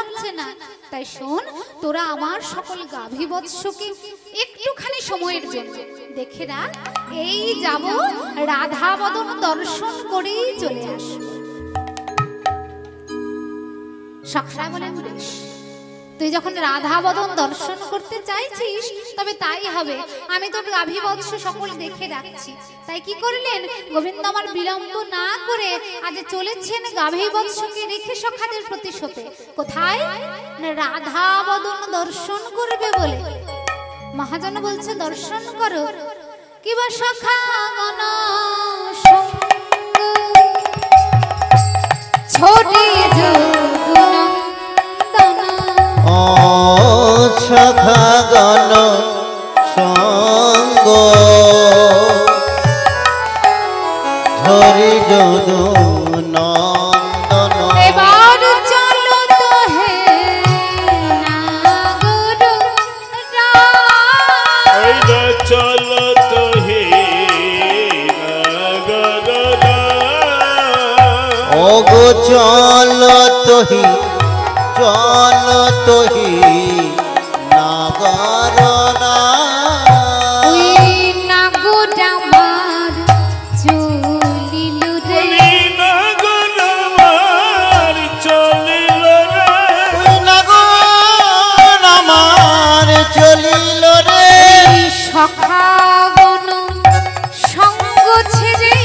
লাগছে না, তাই শোন, তোরা আমার সকল গাভী বৎসকে একটুখানি সময়ের জন্য দেখে রাখ, এই যাব রাধা বদন দর্শন করেই চলে আসবো। সখরা বলেন, বেশ, তুই যখন রাধা বদন দর্শন করতে চাইছিস তবে তাই হবে, আমি তোর গাভী বৎস সকল দেখে রাখছি। তাই কি করলেন গোবিন্দ আমার বিলম্ব না করে আজ চলেছেন গাভী বৎসকে রেখে সখাদের প্রতিশোধে। কোথায়? রাধা বদন দর্শন করবে বলে। মহাজন বলছে দর্শন করো, কিবা সখা গণ ছোটে সখা গণ সঙ্গ ধরি যদু নন্দন। এবার চলো তো হে নাগর রাজ, চলো তো হে নাগর রাজ, ওগো চলো তোহি চলো তোহি নাগর রাজ। ওই নাগর আমার চলিল রে, নাগর আমার চলিল রে, ওই নাগর আমার চলিল রে। সখা গণ সঙ্গ ছেড়ে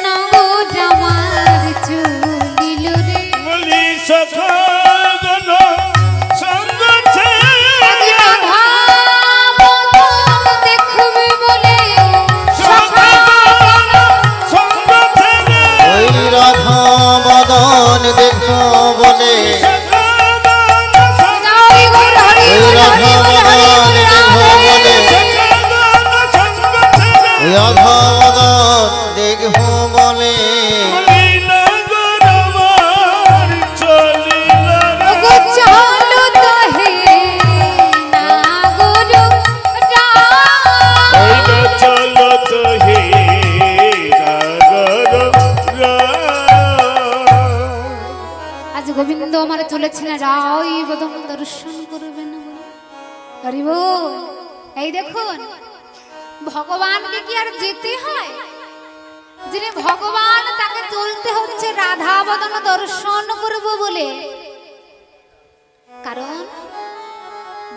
নাগর আমার চলিল রে। বলি সখা গণ সঙ্গ ছেড়ে রাধা বদন দেখবে বলে সখা গণ সঙ্গ ছেড়ে ওই রাধা বদন দেখো বলে, সখা গণ সঙ্গ জয় গুরু হরি ওই গুরু রাধা হরি গুরু হরি বদন গুরু দেখো বলে, সখা গণ সঙ্গ ছেড়ে রাধা বদন দেখো বলে। বলি নাগর আমার চলিল রে, ওগো চলো তো হে নাগর রাজ। ওইটা চলো তো হে নাগর রাজ। আজ গোবিন্দ আমার চলেছেন রায় বদন দর্শন করবেন বলে। হরি বল। এই দেখুন, ভগবানকে কি আর যেতে হয়? যিনি ভগবান তাকে চলতে হচ্ছে রাধা বদন দর্শন করব বলে। কারণ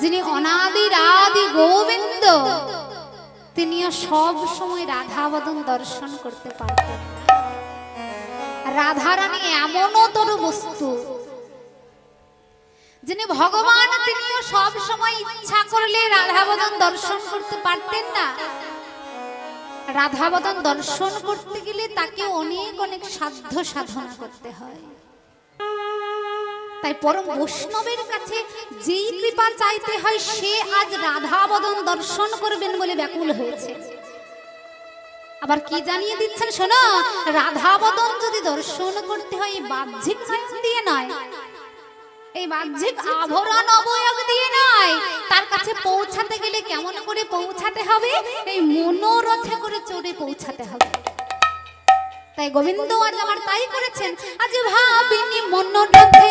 যিনি অনাদি আদি গোবিন্দ, তিনিও সব সময় রাধা বদন দর্শন করতে পারতেন না। রাধারানী এমনতর বস্তু, যিনি ভগবান তিনিও সব সময় ইচ্ছা করলে রাধা বদন দর্শন করতে পারতেন না। রাধা বদন দর্শন করতে গেলে তাকে অনেক অনেক সাধ্য সাধনা করতে হয়। তাই পরম বৈষ্ণবের কাছে যেই কৃপা চাইতে হয় সে আজ রাধা বদন দর্শন করবেন বলে ব্যাকুল হয়েছে। আবার কি জানিয়ে দিচ্ছেন শোনো, রাধা বদন যদি দর্শন করতে হয় এই বাহ্যিক জিনিস দিয়ে নয়, এই বাহ্যিক আভরণ অবয়ব দিয়ে নয়, তার কাছে পৌঁছাতে গেলে কেমন করে পৌঁছাতে হবে? এই মনোরথে করে চড়ে পৌঁছাতে হবে। তাই গোবিন্দ আজ আমার তাই করেছেন, আজ ভাবিনি মনোরথে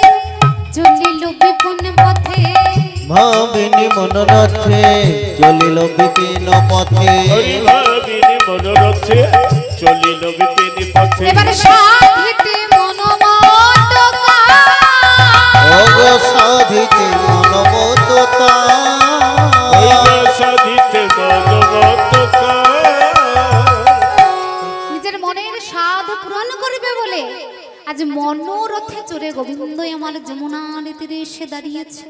চলিল বিপুন পথে। ভাবিনি মনোরথে চলিল বিপিন পথে। হরি ভাবিনি মনোরথে চলিল বিপিন পথে। এবারে সাধিতে মনোমতকা, ওগো সাধিতে মনোমততা। ওইটা সাধিতে মনোমতকা। নিজের মনের সাধ পূরণ করবে বলে আজ মনোরথে চড়ে গোবিন্দ আমার যমুনার তীরে এসে দাঁড়িয়েছে।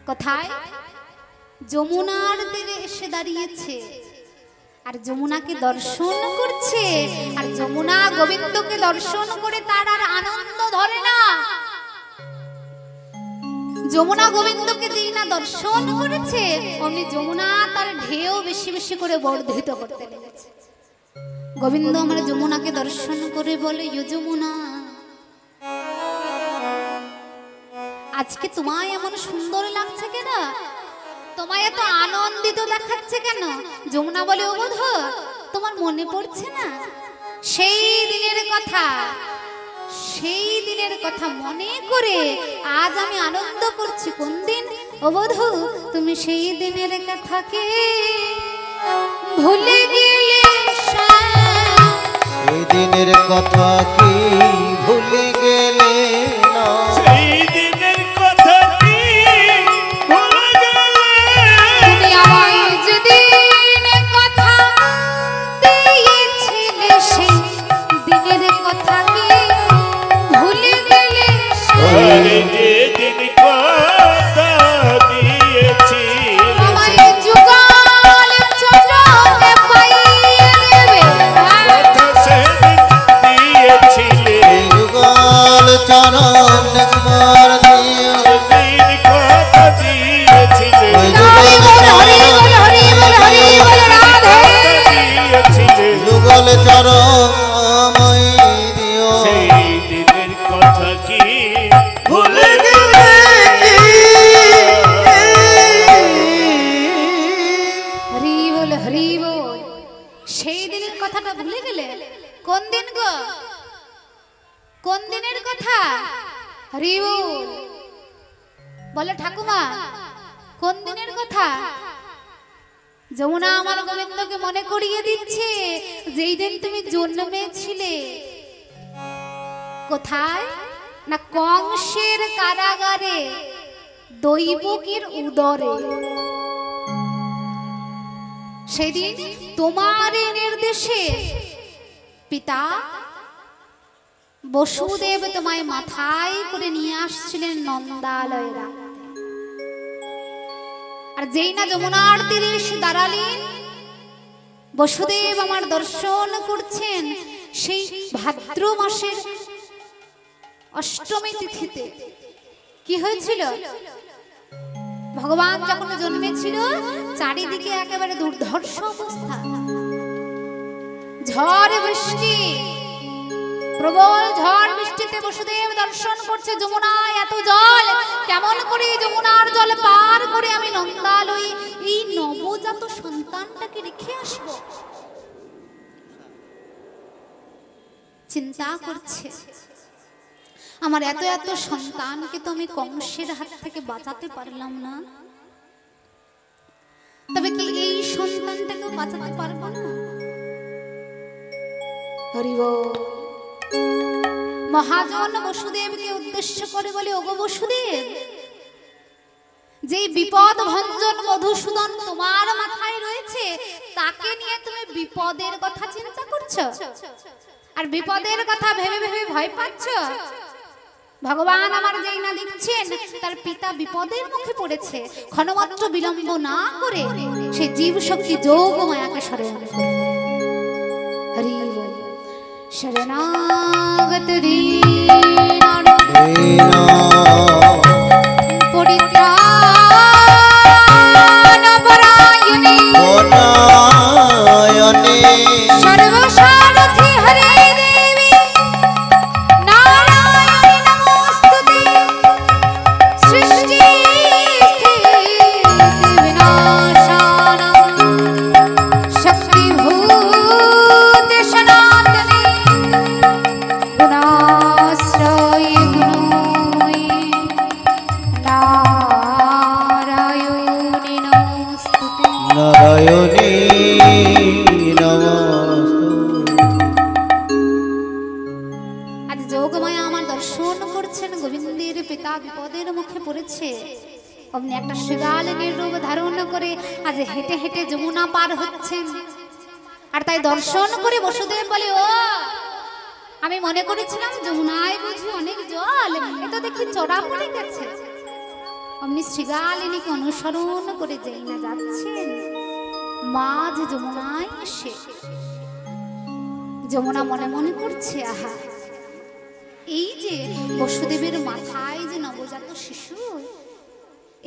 কোথায়? যমুনার তীরে এসে দাঁড়িয়েছে আর যমুনাকে দর্শন করছে। আর যমুনা গোবিন্দকে দর্শন করে তার আর আনন্দ ধরে না। যমুনা গোবিন্দকে যেই না দর্শন করেছে অমনি যমুনা তার ঢেউ বেশি বেশি করে বর্ধিত করতে লেগেছে। গোবিন্দ আমার যমুনাকে দর্শন করে বলে, ইয়ো যমুনা, আজকে তোমায় এমন সুন্দর লাগছে কেন? তোমায় এত আনন্দিত দেখাচ্ছে কেন? যমুনা বলে, ও বধূ, তোমার মনে পড়ছে না সেই দিনের কথা? সেই দিনের কথা মনে করে আজ আমি আনন্দ করছি। কোন দিন ও বধূ, তুমি সেই দিনের কথাকে ভুলে গেলে। সেই দিনের কথা কি ভুলে গেলে না? সেই দিনের কথা কি ভুলে গেলে? তুমি আমায় যেদিন কথা দিয়েছিলে সেই দিনের কথা কি ভুলে গেলে? আরে যেদিন কথা দিয়েছিলে আমায় যুগল চরণে পাইয়ে দেবে। কথা সেদিন দিয়েছিলে। এই যুগল চরণ একবার দিও। সেদিন কথা দিয়েছিলে। ওই হরি যুগল বল, হরি চরণ, বল, হরি বল, হরি বল, রাধে। দিয়েছিলে। যুগল চরণ আমায় দিও। সেই দিনের কথা কি ভুলে গেলে? হরি বল, হরি বল। সেই দিনের কথাটা ভুলে গেলে? কোন দিন গো? কোন দিনের কথা? হরি বল। বলে ঠাকুমা, কোন দিনের কথা? যমুনা আমার গোবিন্দকে মনে করিয়ে দিচ্ছে যেই দিন তুমি জন্মেছিলে। কোথায়? না কংসের কারাগারে, দৈবকীর উদরে। সেদিন তোমার নির্দেশে পিতা বসুদেব তোমায় মাথায় করে নিয়ে আসছিলেন নন্দালয়ে। আর যেই না যমুনার তীরে এসে দাঁড়ালেন, বসুদেব আমার দর্শন করছেন সেই ভাদ্র মাসের অষ্টমী তিথিতে। কি হয়েছিল? ভগবান যখন জন্মেছিল চারিদিকে একেবারে দুর্ধর্ষ অবস্থা, ঝড় বৃষ্টি, প্রবল ঝড় বৃষ্টিতে বসুদেব দর্শন করছে যমুনায় এত জল, কেমন করে যমুনার জল পার করে আমি নন্দালয়ে এই নবজাত সন্তানটাকে রেখে আসব। চিন্তা করছে, আমার এত এত সন্তানকে তো আমি কংসের হাত থেকে বাঁচাতে পারলাম না, তবে কি এই সন্তানটাকেও বাঁচাতে পারবো না? হরি বল। মহাজন বসুদেবকে উদ্দেশ্য করে বলে, ওগো বসুদেব, যে বিপদ ভঞ্জন মধুসূদন তোমার মাথায় রয়েছে তাকে নিয়ে তুমি বিপদের কথা চিন্তা করছো আর বিপদের কথা ভেবে ভেবে ভয় পাচ্ছ। ভগবান আমার যেই না দেখছেন তার পিতা বিপদের মুখে পড়েছে, ক্ষণমাত্র বিলম্ব না করে সেই জীব শক্তি যোগ মায়াকে শরণ করে। হরি বল। শরণাগত দীনান পরিত্রাণ পরায়ণে সর্বসারথি হরে দেবী নারায়ণী নমস্তুতে। সৃষ্টি স্থিতি বিনাশানাং শক্তিভূতে সনাতনে গুণাশ্রয়ে গুণময়ে নারায়ণী নমস্তুতে। নারায়ণী নমস্তুতে। আজ যোগমায়া আমার দর্শন করছেন, গোবিন্দের পিতা বিপদের মুখে পড়েছে, অমনি একটা শৃগালিনীর রূপ ধারণ করে আজ হেঁটে হেঁটে যমুনা পার হচ্ছেন। আর তাই দর্শন করে বসুদেব বলে, ও আমি মনে করেছিলাম যমুনায় বুঝি অনেক জল, এ তো দেখি চড়া পড়ে গেছে। অমনি শৃগালিনীকে অনুসরণ করে যেই না যাচ্ছেন, মাঝ যমুনায় এসে যমুনা মনে মনে করছে, আহা এই যে বসুদেবের মাথায় যে নবজাত শিশু,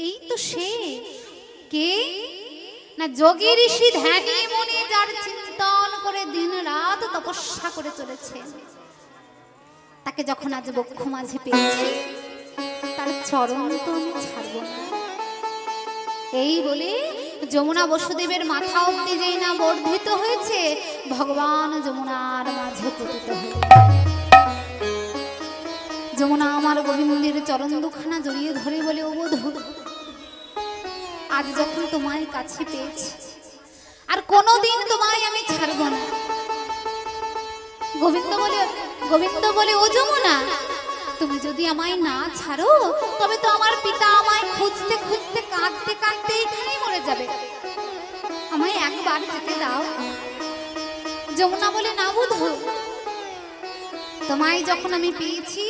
এই তো সে। কে? না যোগী ঋষি ধ্যানী মুনি, যার চিন্তন করে দিন রাত তপস্যা করে চলেছে। তাকে যখন আজ বক্ষ মাঝে পেয়েছি, তার চরণ তো আমি ছাড়ব না। এই বলে যমুনা বসুদেবের মাথা অব্দি যেই না বর্ধিত হয়েছে, ভগবান যমুনার মাঝে পতিত হলেন। যমুনা আমার গোবিন্দের চরণ দুখানা জড়িয়ে ধরে বলে, ও বধূ, আজ যখন তোমায় কাছে পেয়েছি আর কোনোদিন তোমায় আমি ছাড়ব না। গোবিন্দ বলে, ও যমুনা, তুমি যদি আমায় না ছাড়ো তবে তো আমার পিতা আমায় খুঁজতে খুঁজতে কাঁদতে কাঁদতে এখানেই মরে যাবে, আমায় একবার যেতে দাও। যমুনা বলে, না বধূ, তোমায় যখন আমি পেয়েছি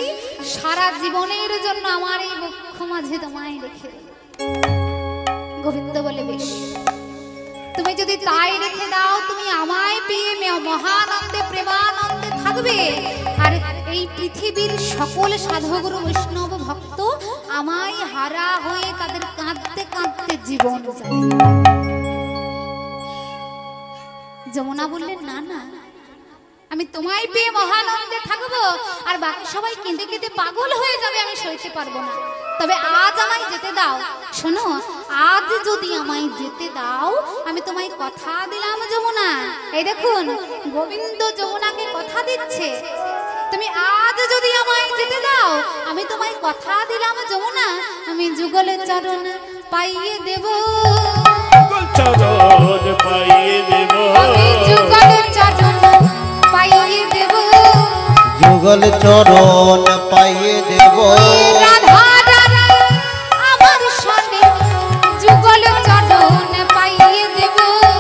সারা জীবনের জন্য আমার এই বক্ষ মাঝে তোমায় রেখে দেব। গোবিন্দ বলে, বেশ, তুমি যদি তাই রেখে দাও, তুমি আমায় পেয়ে মহানন্দে প্রেমানন্দে থাকবে, আর এই পৃথিবীর সকল সাধুগুরু বৈষ্ণব ভক্ত আমায় হারা হয়ে তাদের কাঁদতে কাঁদতে জীবন যাবে। যমুনা বললেন, না না, আমি তোমায় পেয়ে মহানন্দে থাকবো, আর বাকি সবাই কেঁদে কেঁদে পাগল হয়ে যাবে, আমি সইতে পারবো না। তবে আজ আমায় যেতে দাও। শোনো, আজ যদি আমায় যেতে দাও, আমি তোমায় কথা দিলাম যমুনা। এই দেখুন, গোবিন্দ যমুনাকে কথা দিচ্ছে, তুমি আজ যদি আমায় যেতে দাও, আমি তোমায় কথা দিলাম যমুনা, আমি যুগলের চরণ পাইয়ে দেব, চরণ পাইয়ে দেব, আমি যুগলের চরণ পাইয়ে দেব, যুগল চরণ পাইয়ে দেব। রাধা রানী আমার সনে যুগল চরণ পাইয়ে দেব।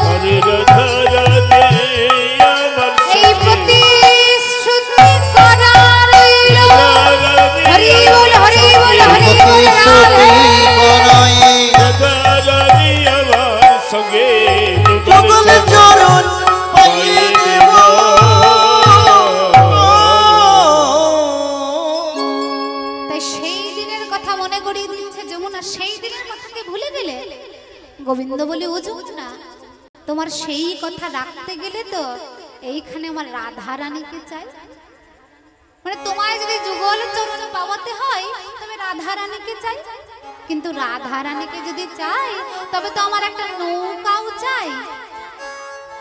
হরে রাধা রাধে আমার এই প্রতিশ্রুতি করা রইল। হরি বল, হরি বল, হরি বল, প্রতিশ্রুতি করাই রাধা রানী আমার সঙ্গে যুগল চরণ পাইয়ে দেব। তাই সেই দিনের কথা মনে করিয়ে দিচ্ছে যমুনা, সেই দিনের কথাকে ভুলে গেলে? গোবিন্দ বলে, ও যমুনা, তোমার সেই কথা রাখতে গেলে তো এইখানে আমার রাধা রানীকে চাই। মানে তোমায় যদি যুগল চরণ পাওয়াতে হয় তবে রাধা রানীকে চাই, কিন্তু রাধা রানীকে যদি চাই তবে তো আমার একটা নৌকাও চাই।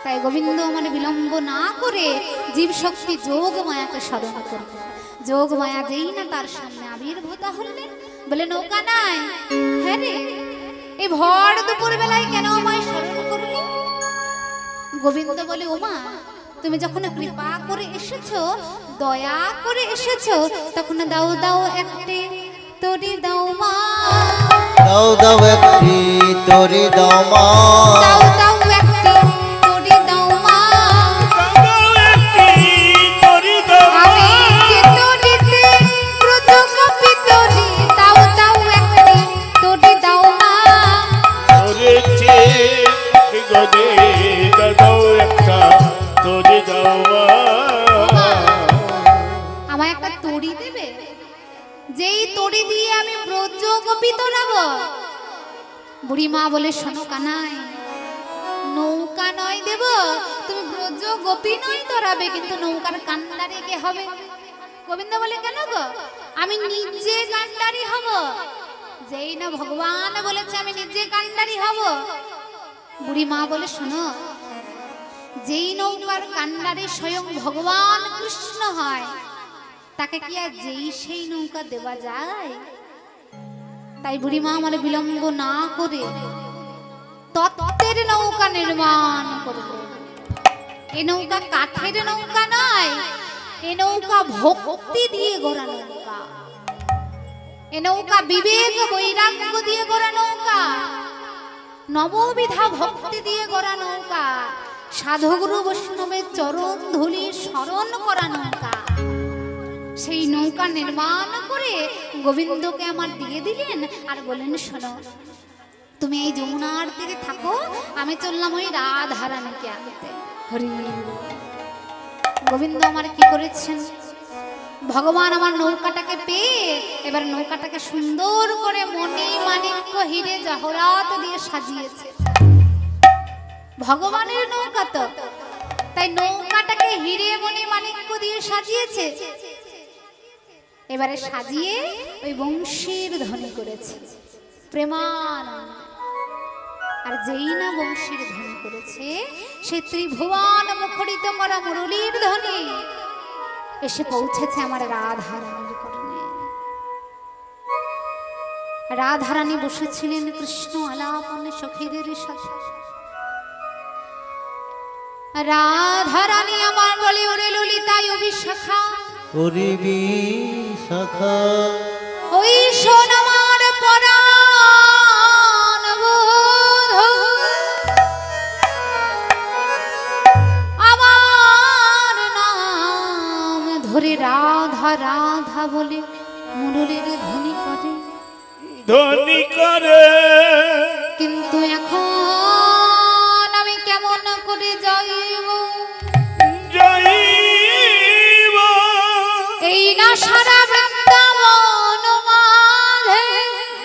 তাই গোবিন্দ আমার বিলম্ব না করে জীব শক্তি যোগ মায়াকে স্মরণ করবে। যোগ মায়া যেই না তার সামনে আবির্ভূত হলেন, বলে, নৌকা নাই? হ্যাঁ রে, এই ভর দুপুর বেলায় কেন আমায় স্মরণ করলি? গোবিন্দ বলে, ওমা, তুমি যখন কৃপা করে এসেছো, দয়া করে এসেছো, তখন দাও দাও একটি তরি দাও মা, দাও দাও একটি তরি দাও মা, দাও দাও একটি তরি দাও মা, আমি যে তরিতে ব্রজগোপী তরি, দাও দাও একটি তরি দাও মা। আমায় একটা তরি দেবে, যেই তরি দিয়ে আমি ব্রজগোপী তোরাবো। বুড়ি মা বলে, শোনো কানাই, নৌকা নয় দেব, তুমি ব্রজগোপী নয় তোরাবে, কিন্তু নৌকার কান্ডারি কে হবে? গোবিন্দ বলে, কেন গো? আমি নিজে কান্ডারি হব। যেই না ভগবান বলেছে আমি নিজে কান্ডারি হব। বুড়ি মা বলে, শোনো, যেই নৌকার কান্ডারি স্বয়ং ভগবান কৃষ্ণ হয়, তাকে কি আর যেই সেই নৌকা দেওয়া যায়? তাই বুড়ি মা আমার বিলম্ব না করে তত্ত্বের নৌকা নির্মাণ করবে। এ নৌকা কাঠের নৌকা নয়, এ নৌকা ভক্তি দিয়ে গড়া নৌকা, এ নৌকা বিবেক বৈরাগ্য দিয়ে গড়া নৌকা, নববিধা ভক্তি দিয়ে গড়া নৌকা, সাধুগুরু বৈষ্ণবের চরণ ধুলি স্মরণ করা নৌকা। সেই নৌকা নির্মাণ করে গোবিন্দকে আমার দিয়ে দিলেন, আর বলেন, শোনো, তুমি এই যমুনার তীরে থাকো, আমি চললাম ওই রাধা রানীকে আনতে। হরি গোবিন্দ আমার কি করেছেন? ভগবান আমার নৌকাটাকে পেয়ে এবার নৌকাটাকে সুন্দর করে মণি মাণিক্য হিরে জহরাত দিয়ে সাজিয়েছে। ভগবানের নৌকা তো, তাই নৌকাটাকে হিরে মণি মাণিক্য দিয়ে সাজিয়েছে। এবারে সাজিয়ে ওই বংশীর ধ্বনি করেছে প্রেমানন্দ। আর যেই না বংশীর ধ্বনি করেছে, সে ত্রিভুবন মুখরিত করা মুরলীর ধ্বনি এসে পৌঁছেছে আমার রাধা রানীর কর্ণে। রাধারানী বসেছিলেন কৃষ্ণ আলাপনে সখীদের সাথে। রাধারানী আমার বলে ওরে ললিতায় অভিশাখা, ওরে বিশাখা, ওই শোন আমার পরাণ বধূ, আমার নাম ধরে রাধা রাধা বলে মুরলীর ধ্বনি করে, ধ্বনি করে। কিন্তু এখন আমি কেমন করে যাইব, যাইব এই না সারা বৃন্দাবন মাঝে,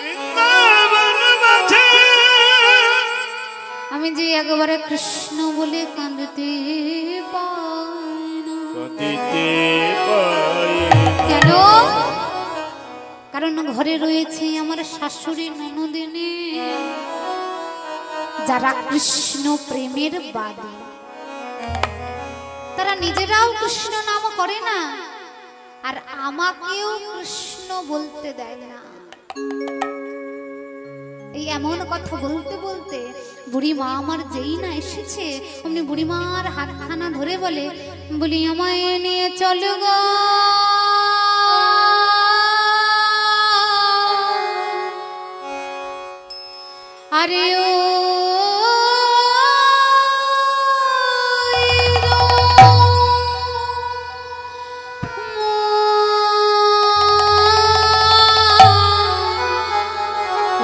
বৃন্দাবন মাঝে। আমি যে একবারে কৃষ্ণ বলে কাঁদতে পাই না। কাঁদিতে পাই কেন? কারণ ঘরে রয়েছে আমার শাশুড়ি ননদিনী, যারা কৃষ্ণ প্রেমের বাদী। তারা নিজেরাও কৃষ্ণ নাম করে না, আর আমাকেও কৃষ্ণ বলতে দেয় না। এই এমন কথা বলতে বলতে বুড়ি মা আমার যেই না এসেছে, অমনি বুড়ি মার হাতখানা ধরে বলি আমায় নিয়ে চলো গো, আরে ও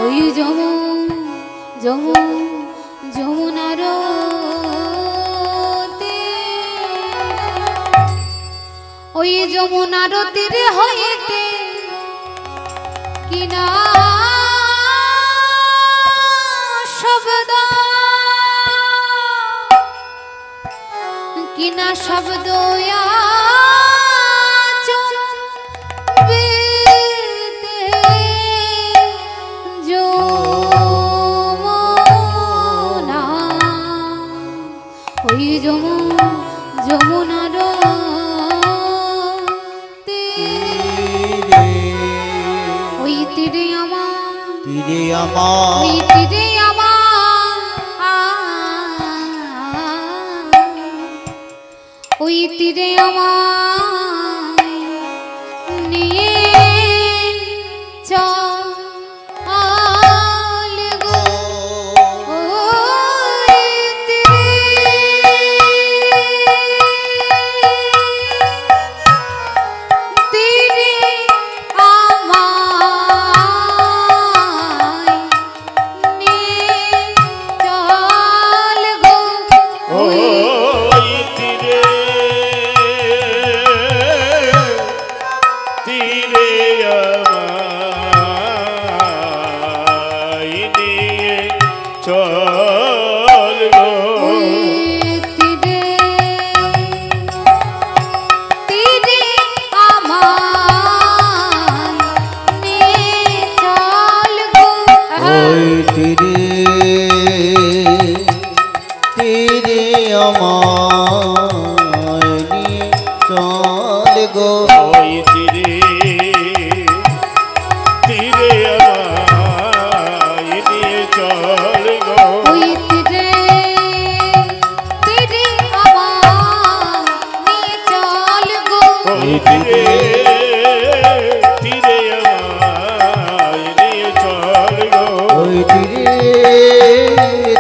ওই যমুনার ওই যমুনার তীরে হইতে কিনা শব্দ, কিনা শব্দ যমুনার ওই তীরে আমার, তীরে আমার, ওই তীরে আমার, ওই তীরে আমার নিয়ে চল গো, ওই তীরে তীরে আমায় নিয়ে চল গো, ওই তীরে তীরে আমায় নিয়ে চল গো, ওই তীরে তীরে আমায় নিয়ে চল গো, ওই তীরে তীরে আমায় নিয়ে চল গো, ওই তীরে তীরে আমায় নিয়ে চল গো, ওই তীরে তীরে আমায় নিয়ে চল গো, ওই তীরে তীরে আমায় নিয়ে চল গো, ওই তীরে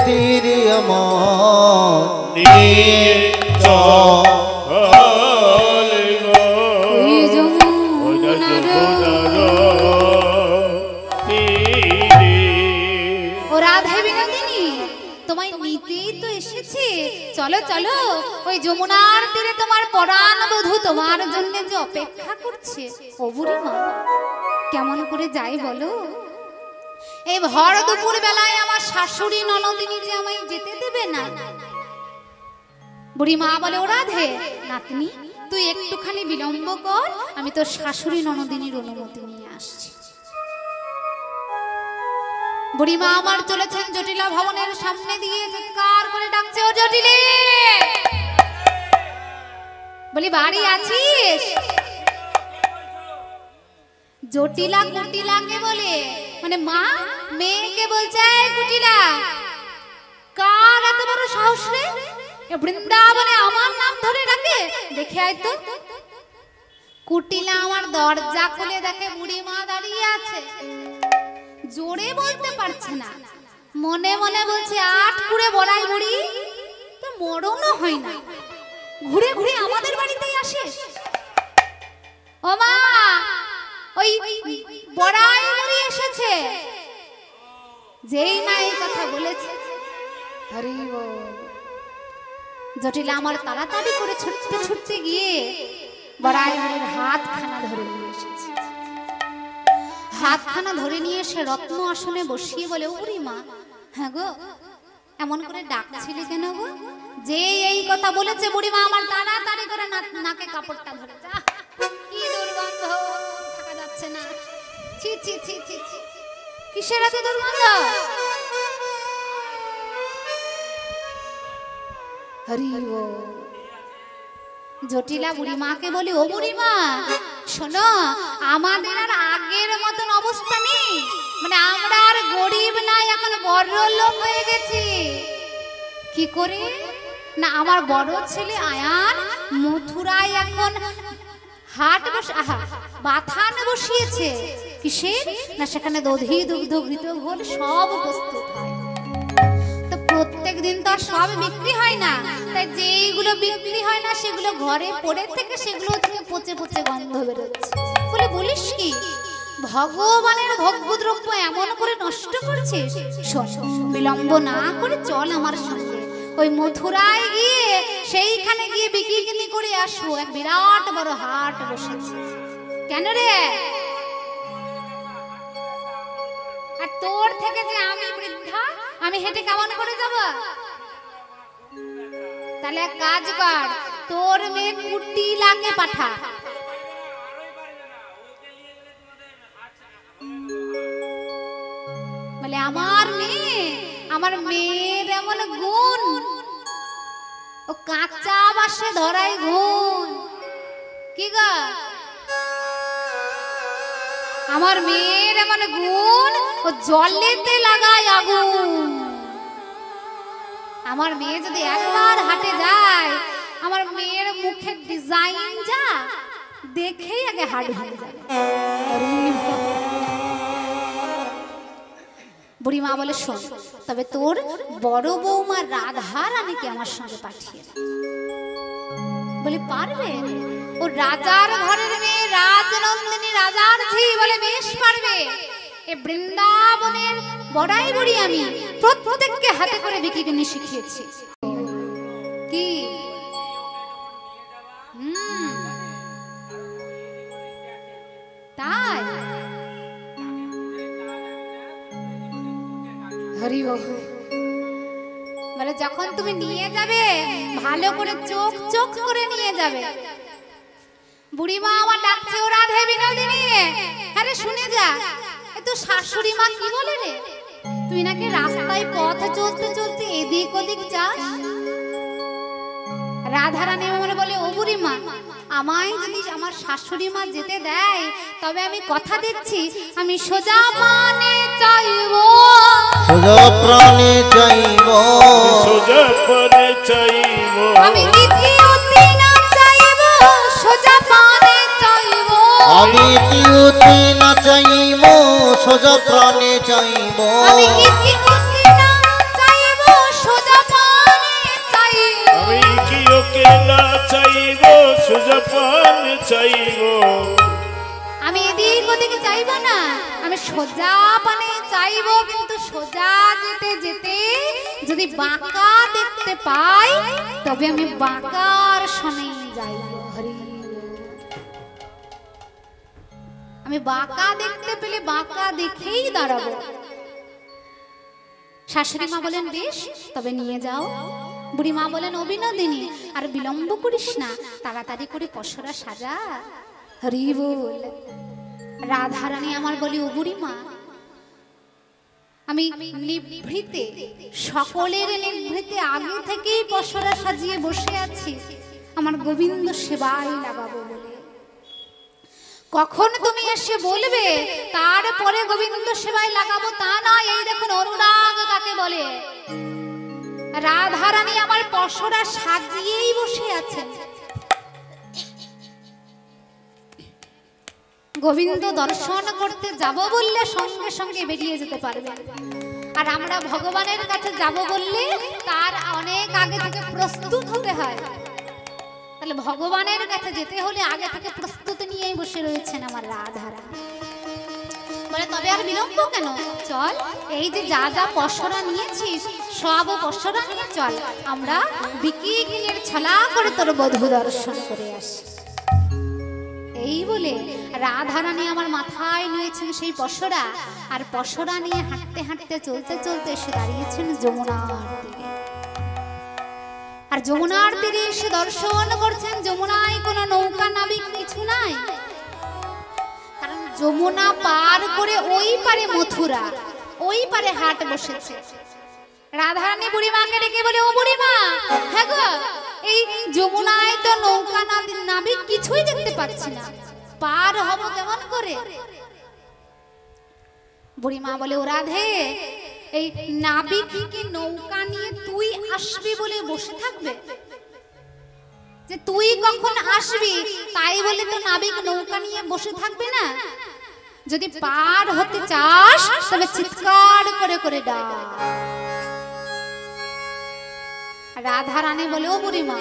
তীরে আমার নিয়ে চল গো, ওই ওই যমুনার তীরে। ও রাধে বিনোদিনী, তোমায় নিতেই তো এসেছি। চলো চলো, ওই যমুনার তীরে তোমার পরাণ বধূ তোমার জন্য যে অপেক্ষা করছে। ও বুড়ি মা, কেমন করে যাই বলো? এই ভর দুপুর বেলায় আমার শাশুড়ি ননদিনী যে আমায় যেতে দেবে না। বুড়ি মা বলে, ও রাধে নাতনি, তুই একটুখানি বিলম্ব কর, আমি তোর শাশুড়ি ননদিনীর অনুমতি নিয়ে আসছি। বুড়িমা আমার চলেছেন জটিলা ভবনের সামনে দিয়ে, চিৎকার করে ডাকছে, ও জটিলে, বলি বাড়ি আছিস? জটিলা কুটিলাকে বলে মানে মা মেয়েকে বলছে, এই কুটিলা, কার এত বড় সাহস রে, এ বৃন্দাবনে আমার নাম ধরে রাখে, দেখে আয় তো। কুটিলা আমার দরজা খুলে দেখে বুড়ি মা দাঁড়িয়ে আছে, জোরে বলতে পারছে না, মনে মনে বলছে, আট কুড়ে বড়াই বুড়ি, তো মরণও হয় না, ঘুরে ঘুরে আমাদের বাড়িতেই আসিস। ও মা, ওই বড়াই বুড়ি এসেছে। যেই না এই কথা বলেছে, হরি বল, জটিলা আমার তাড়াতাড়ি করে ছুটতে ছুটতে গিয়ে বড়াই বুড়ির হাতখানা ধরে নিয়ে এসেছে। হাতখানা ধরে নিয়ে এসে রত্ন আসনে বসিয়ে বলে, ওরে মা, হ্যাঁ গো, এমন করে ডাকছিলে কেন গো? যে এই কথা বলেছে বুড়িমা আমার তাড়াতাড়ি করে নাকে কাপড়টা ধরে, কি দুর্গন্ধ, থাকা যাচ্ছে না, ছি ছি ছি ছি ছি, কিসের এত দুর্গন্ধ? হরি ও জটিলা বুড়িমাকে বলি, ও বুড়িমা শোনো, আমাদের আর আগের মতন অবস্থা নেই, মানে আমরা আর গরিব নাই, এখন বড় লোক হয়ে গেছি। কি করে না, আমার বড় ছেলে আয়ান মথুরায় এখন হাট বাথান বসিয়েছে। কিসের না, সেখানে দধি দুগ্ধ ঘৃত ঘোল সব প্রস্তুত হয়। তো প্রত্যেক দিন তো আর সব বিক্রি হয় না, তাই যেগুলো বিক্রি হয় না সেগুলো ঘরে পড়ে থেকে সেগুলো থেকে পচে পচে গন্ধ বেরোচ্ছে। বলে বলিস কি, ভগবানের ভোগ্যদ্রব্য এমন করে নষ্ট করছিস? শোন, বিলম্ব না করে চল আমার সঙ্গে, ওই মথুরায় গিয়ে সেইখানে গিয়ে বিক্রি কিনি করে আসবো। এক বিরাট বড় হাট বসেছে। কেন রে? আর তোর থেকে যে আমি বৃদ্ধা, আমি হেঁটে কেমন করে যাব? তাহলে এক কাজ কর, তোর মেয়ে কুটিলাকে পাঠা। বলে আমার মেয়ের এমন গুণ, ও কাঁচা বাসে ধরাই গুণ। কি গো, আমার মেয়ের এমন গুণ, ও জলেতে লাগায় আগুন। আমার মেয়ে যদি একবার হাটে যায়, আমার মেয়ের মুখের ডিজাইন যা দেখেই আগে হাট ভেঙে যাবে। বুড়িমা বলে, শোন, তবে তোর বড় বৌমা রাধা রানীকে আমার সঙ্গে পাঠিয়ে। বলে পারবে? ও রাজার ঘরের মেয়ে, রাজনন্দিনী, রাজার ঝি, বলে বেশ পারবে। এ বৃন্দাবনের বড়াই বুড়ি আমি, প্রত্যেককে হাতে করে বিক্রি কিনে শিখিয়েছি। কি তাই? হরি বলে, যখন তুমি নিয়ে যাবে ভালো করে চোখ চোখ করে নিয়ে যাবে। বুড়িমা আমার ডাকছে, ও রাধে বিনোদিনী, আরে শুনে যা, এ তো শাশুড়ি মা কি বলে রে, তুই নাকি রাস্তায় পথ চলতে চলতে এদিক ওদিক যাস। রাধা রানী মনে বলে, ও বুড়িমা, আমায় যদি আমার শাশুড়ি মা যেতে দেয়, তবে আমি কথা দিচ্ছি, আমি সোজা প্রাণে চাইব, সোজা প্রাণে চাইব, সোজা প্রাণে চাইব, আমি দ্বিতীয়তে না চাইব, সোজা প্রাণে চাইব, আমি দ্বিতীয়তে না চাইব, সোজা প্রাণে চাইব, আমি দ্বিতীয়তে না চাইব, সোজা প্রাণে চাইব, আমি কি ওকে না চাইব, সোজা প্রাণে চাইব, আমি এদিক ওদিক চাইব না, আমি সোজা পানে চাইব। কিন্তু সোজা যেতে যেতে যদি বাঁকা দেখতে পাই, তবে আমি বাঁকার সনে যাইব। হরি, আমি বাঁকা দেখতে পেলে বাঁকা দেখেই দাঁড়াবো। শাশুড়ি মা বলেন, বেশ, তবে নিয়ে যাও। বুড়ি মা বলেন, ও বিনোদিনী, আর বিলম্ব করিস না, তাড়াতাড়ি করে পসরা সাজা। হরি বল। রাধা রানী আমার বলি, ও বুড়ি মা, আমি নিভৃতে, সকলের নিভৃতে আগে থেকেই পসরা সাজিয়ে বসে আছি, আমার গোবিন্দ সেবায় লাগাবো বলে। কখন তুমি এসে বলবে তারপরে গোবিন্দ সেবায় লাগাবো তা নয়। এই দেখুন অনুরাগ কাকে বলে। রাধারানী আমার পশরা সাজিয়েই বসে আছেন। গোবিন্দ দর্শন করতে যাব বললে সঙ্গে সঙ্গে বেরিয়ে যেতে পারবে, আর আমরা ভগবানের কাছে যাব বললে তার অনেক আগে থেকে প্রস্তুত হতে হয়। তাহলে ভগবানের কাছে যেতে হলে আগে থেকে প্রস্তুতি নিয়েই বসে রয়েছেন আমার রাধারানী। বলে তবে আর বিলম্ব কেন, চল এই যে যা যা পসরা নিয়েছিস সব পসরা নিয়ে চল, আমরা বিকিনির ছলা করে তোর বধূ দর্শন করে আসি। এই বলে রাধারানী আমার মাথায় নিয়েছেন সেই পসরা, আর পসরা নিয়ে হাঁটতে হাঁটতে চলতে চলতে এসে দাঁড়িয়েছেন যমুনার তীরে। আর যমুনার তীরে এসে দর্শন করছেন যমুনায় কোনো নৌকা নাবিক কিছু নাই, কারণ যমুনা পার করে ওই পারে মথুরা, ওই পারে হাট বসেছে। রাধারানী বুড়িমাকে ডেকে বলে, ও বুড়িমা, হ্যাঁ গো এই যমুনায় তো নৌকা নাবিক কিছুই দেখতে পাচ্ছি না, পার হব কেমন করে? বুড়িমা বলে, ও রাধে, এই নাবিক কি নৌকা নিয়ে তুই আসবি বলে বসে থাকবে? যে তুই কখন আসবি তাই বলে তো নাবিক নৌকা নিয়ে বসে থাকবে না। যদি পার হতে চাস তবে চিৎকার করে করে ডাক। রাধারানী বলে, ও বুড়িমা,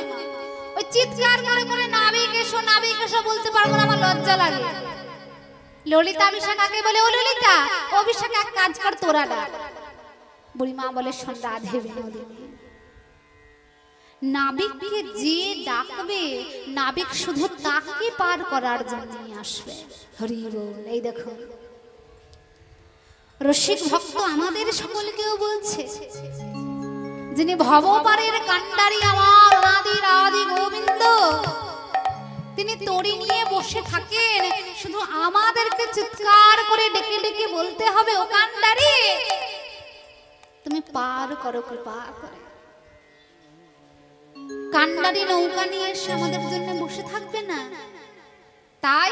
ওই চিৎকার করে করে নাবিক এসো বলতে পারবো না, আমার লজ্জা লাগে। ললিতা বিশাখাকে বলে, ও ললিতা, ও বিশাখা এক কাজ কর, তোরা ডাক। বুড়িমা বলে, শোন রাধে বিনোদিনী, নাবিককে যে ডাকবে নাবিক শুধু তাকে পার করার জন্য আসবে। হরি বল। এই দেখো রসিক ভক্ত আমাদের সকলকেও বলছে, যিনি ভবপারের কান্ডারি আমার অনাদির আদি গোবিন্দ, তিনি তরি নিয়ে বসে থাকেন, শুধু আমাদেরকে চিৎকার করে ডেকে ডেকে বলতে হবে, ও কান্ডারি তুমি পার করো কৃপা করে। কান্ডারি নৌকা নিয়ে এসে আমাদের জন্য বসে থাকবে না, তাই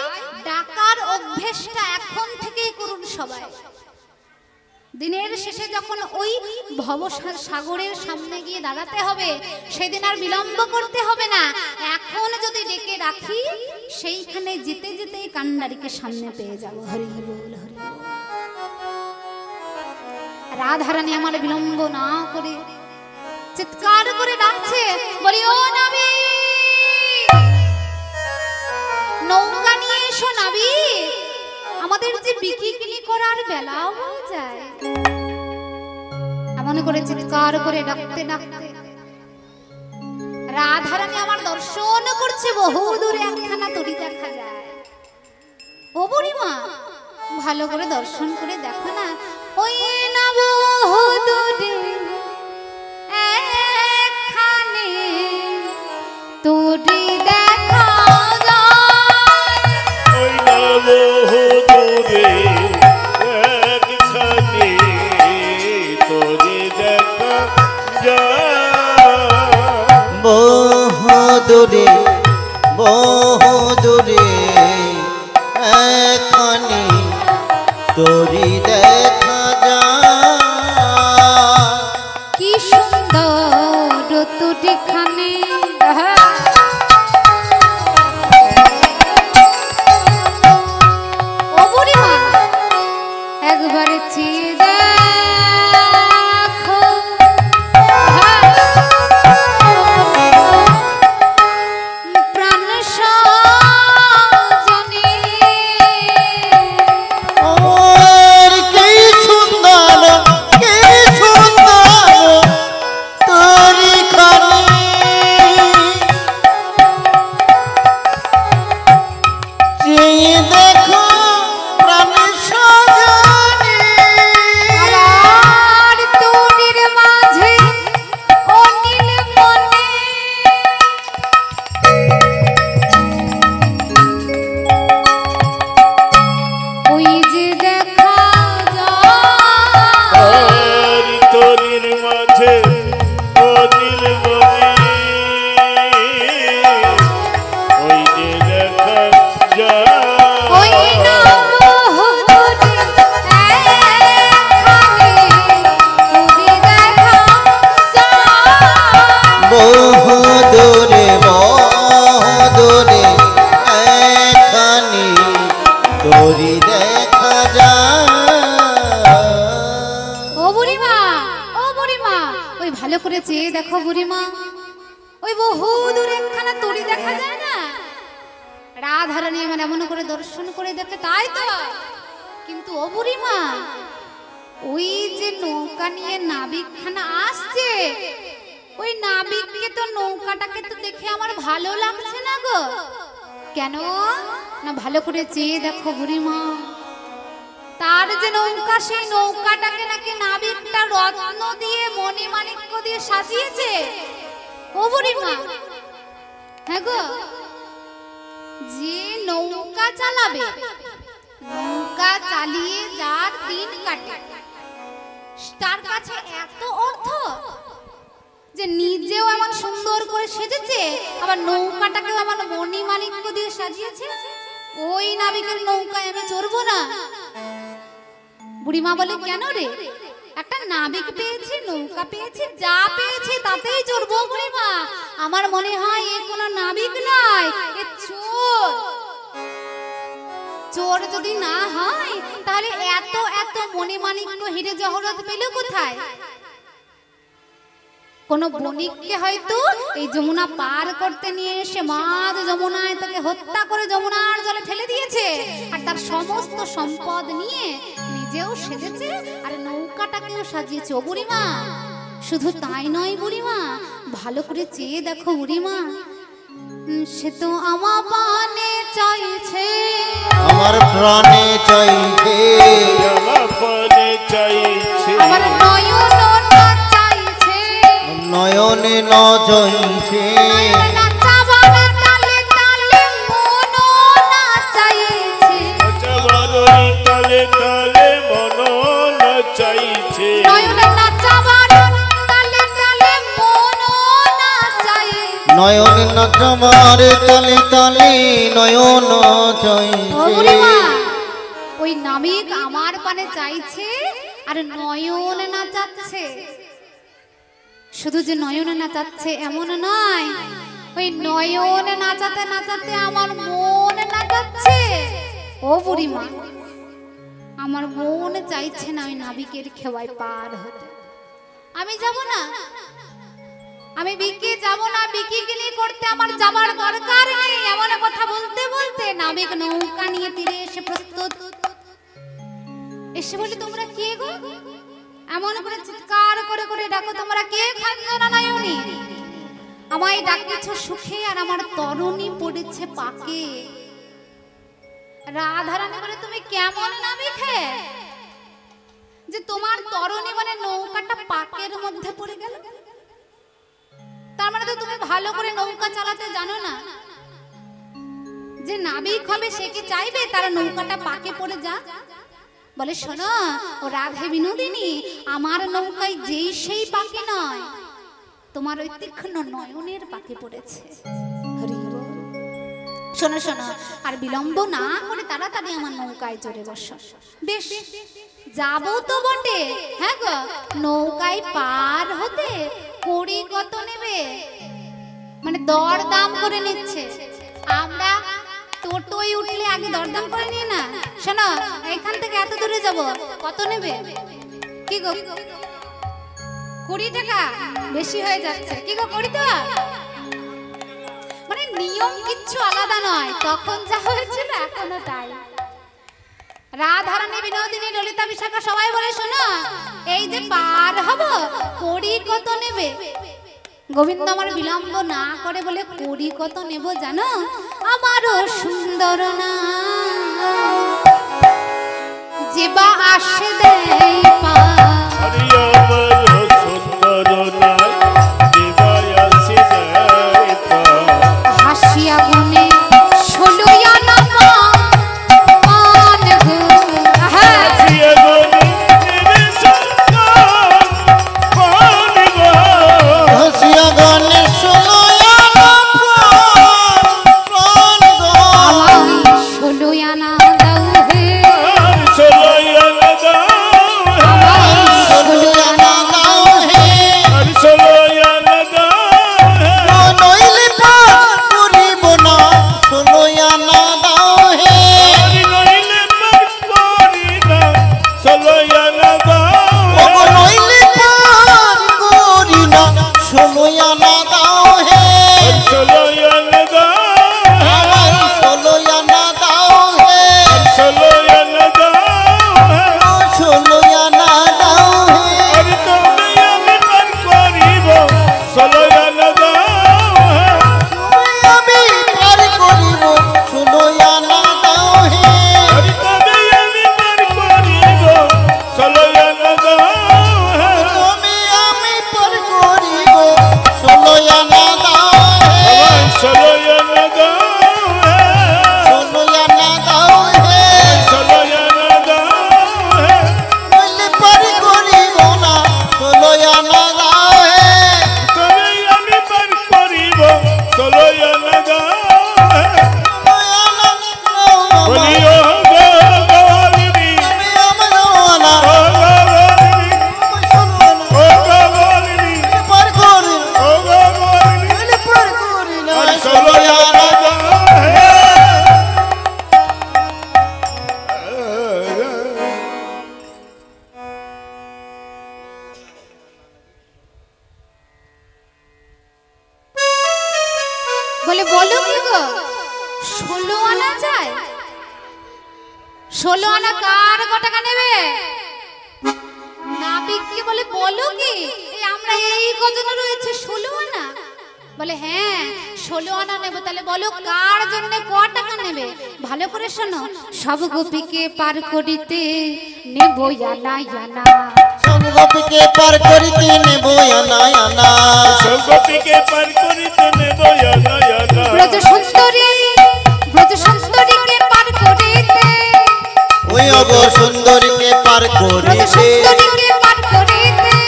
ডাকার অভ্যেসটা এখন থেকেই করুন সবাই। দিনের শেষে যখন ওই ভবসাগরের সামনে গিয়ে দাঁড়াতে হবে সেদিন আর বিলম্ব করতে হবে না। এখন যদি ডেকে রাখি সেইখানে যেতে যেতে কান্ডারিকে সামনে পেয়ে যাব। হরি বল, হরি বল। রাধারানী আমার বিলম্ব না করে চিৎকার করে ডাকছে, বলি, ও নাবিক, নৌকা নিয়ে এসো নাবিক, আমাদের যে বিকিনি করার বেলা হয়ে যায়। এমন করে চিৎকার করে ডাকতে ডাকতে রাধারানী আমার দর্শন করছে, বহু দূরে একখানা তরি দেখা যায়। ও বুড়িমা, ভালো করে দর্শন করে দেখো না, ওই না বহু দূরে একখানে তরি দেখা যায়, ওই না বহু দূরে একখানে তরি দেখা যায়। বহু দূরে এখানে তরি দেখা যায়। কি সুন্দর তরিখানে, ও বুড়িমা একবার চেয়ে দেখো, প্রাণ সজনে ওর কি সুন্দর তরিখানে, চেয়ে দেখো প্রাণ সজনে। ভালো করে চেয়ে দেখো বুড়িমা, ওই বহু দূরে একখানা তরি দেখা যায় না, রাধারানী আমার এমন করে দর্শন করে দেখে, তাই তো। কিন্তু ও বুড়িমা, ওই যে নৌকা নিয়ে নাবিকখানা আসছে, ওই নাবিককে তো নৌকাটাকে তো দেখে আমার ভালো লাগছে না গো। কেন না, ভালো করে চেয়ে দেখো বুড়িমা, তার যে নৌকা, সেই নৌকাটাকে নাকি নাবিকটা রত্ন দিয়ে মণিমাণিক্য দিয়ে সাজিয়েছে। ও বুড়িমা, হ্যাঁ গো, যে নৌকা চালাবে, নৌকা চালিয়ে যার দিন কাটে, তার কাছে এত অর্থ যে নিজেও এমন সুন্দর করে সেজেছে, আবার নৌকাটাকেও আমার মণিমাণিক্য দিয়ে সাজিয়েছে। ওই নাবিকের নৌকায় আমি চড়বো না। বুড়িমা বলে, কেন রে? একটা নাবিক পেয়েছি, নৌকা পেয়েছি, যা পেয়েছি তাতেই চড়বো বুড়িমা। আমার মনে হয় এ কোনো নাবিক নয়, এ চোর। চোর যদি না হয় তাহলে এত এত মণিমাণিক্য হিরে জহরত পেল কোথায়? কোন বণিককে হয়তো এই যমুনা পার করতে নিয়ে এসে মাঝ যমুনায় তাকে হত্যা করে যমুনার জলে ফেলে দিয়েছে, আর তার সমস্ত সম্পদ নিয়ে নিজেও সেজেছে আর নৌকাটাকেও সাজিয়েছে। ও বুড়িমা, শুধু তাই নয় বুড়িমা, ভালো করে চেয়ে দেখো বুড়িমা, সে তো আমার প্রাণে চাইছে, আমার প্রাণে চাইছে, আমার প্রাণে চাইছে, আমার নয়ন না চাইছে, নয়নে ন চাইছে, নয়না চাবানে তালে তালে মন না চাইছে, চাবানোর তালে তালে মন না চাইছে, নয়না চাবানে তালে তালে মন না চাইছে। নয়ন নাচমার তালে তালে নয়ন চাইছে। ওই নাবিক আমার পানে চাইছে আর নয়ন নাচাচ্ছে। শুধু যে নয়ন নাচাচ্ছে এমন নয়, ওই নয়ন নাচাতে নাচাতে আমার মন নাচাচ্ছে। ও বুড়িমা, আমার মন চাইছে না ওই নাবিকের খেওয়ায় পার হতে। আমি যাব না, আমি বিকে যাব না, বিকি গিলি করতে আমার যাবার দরকার নেই। এমন কথা বলতে বলতে নাবিক নৌকা নিয়ে তীরে এসে প্রস্তুত। এসে বলি, তোমরা কে গো? এমন করে চিৎকার করে করে ডাকো, তোমরা কে? খাঞ্জনা নয়নী, আমায় ডাকছো সুখে আর আমার তরুণী পড়েছে পাকে। রাধারানী বলে, তুমি কেমন নাবিক হে যে তোমার তরুণী মানে নৌকাটা পাকের মধ্যে পড়ে গেল? তার মানে তো তুমি ভালো করে নৌকা চালাতে জানো না। যে নাবিক হবে সে কি চাইবে তার নৌকাটা পাকে পড়ে যা? বলে, শোনো ও রাধে বিনোদিনী, আমার নৌকায় যেই সেই পাকে নয়, তোমার ওই তীক্ষ্ণ নয়নের পাকে পড়েছে। হরি বল। শোনো শোনো, আর বিলম্ব না করে তাড়াতাড়ি আমার নৌকায় চড়ে বসো। বেশ, যাবো তো বটে। হ্যাঁ গো, নৌকায় পার হতে কড়ি কত নেবে? মানে দরদাম করে নিচ্ছে। আমরা টোটোয় উঠলে আগে দরদাম করে নিই না? শোনো, এখান থেকে এত দূরে যাব, কত নেবে? কি গো, 20 টাকা? বেশি হয়ে যাচ্ছে। কি গো, 20 টাকা? মানে নিয়ম কিচ্ছু আলাদা নয়, তখন যা হয়েছিল এখনো তাই। রাধারানী, বিনোদিনী, ললিতা, বিশাখা সবাই বলে, শোনো এই যে পার হব, কড়ি কত নেবে? গোবিন্দ আমার বিলম্ব না করে বলে, কড়ি কত নেব জানো? আমারও সুন্দর না যে বা আসে দেয় পা, আমার সুন্দর না যে বা আসে দেয় পা, হাসিয়া গুনে 16 আনা পান গো। হাসিয়া গুনে নেবে সুন্দর পান গো, হাসিয়া গানে শোনো প্রাণ গো, 16 আনা দাও হে, 16 আনা দাও হে, আনা কার ক টাকা নেবে? নাবিককে বলে বলো কি আমরা এই কজন রয়েছে 16 আনা। বলে হ্যাঁ 16 আনা নেব। তাহলে বলো কার জন্য ক টাকা নেবে? ভালো করে শোনো। সব গোপীকে পার করিতে নেব আনা আনা। সব গোপীকে পার করিতে নেব আনা আনা। সব গোপীকে পার করিতে নেব আনা আনা। ব্রজ সুন্দরীকে পার করিতে ওই অগ সুন্দরীকে পার করিতে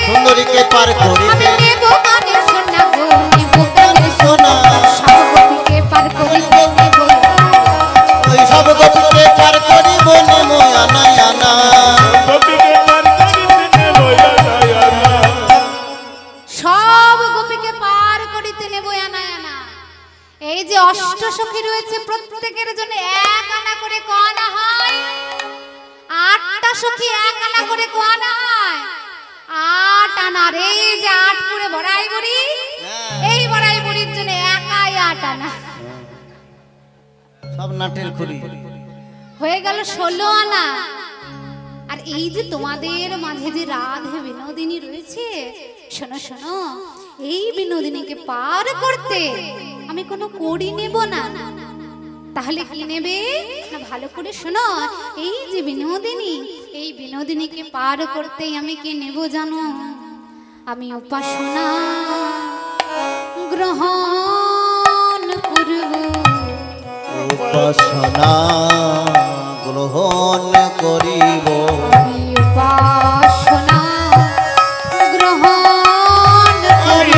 সুন্দরীকে পার করিতে নেব কানে সোনা গো নেব কানে সোনা। সব গোপীকে পার করিতে নেব ওই সব গোপীকে পার করিব নেব আনা আনা। গোপীকে পার করিতে নেব আনা আনা। সব গোপীকে পার করিতে নেব আনা আনা। এই যে অষ্টসখী রয়েছে প্রত্যেকের জন্য 1 আনা করে ক আনা হয়? 8টা সখী 1 আনা করে ক আনা হয়? 8 আনা। রে যে 8 করে বড়াই বুড়ি, এই বড়াই বুড়ির জন্য একাই 8 আনা সব নাটের খুরি হয়ে গেল 16 আনা। আর এই যে তোমাদের মাঝে যে রাধে বিনোদিনী রয়েছে, শোনো শোনো, এই বিনোদিনীকে পার করতে আমি কোনো কড়ি নেব না। তাহলে কি নেবে না? ভালো করে শোনো। এই যে বিনোদিনী, এই বিনোদিনীকে পার করতেই আমি কি নেব জানো? আমি উপাসনা গ্রহণ করব। উপাসনা গ্রহণ করিব। আমি উপাসনা গ্রহণ এই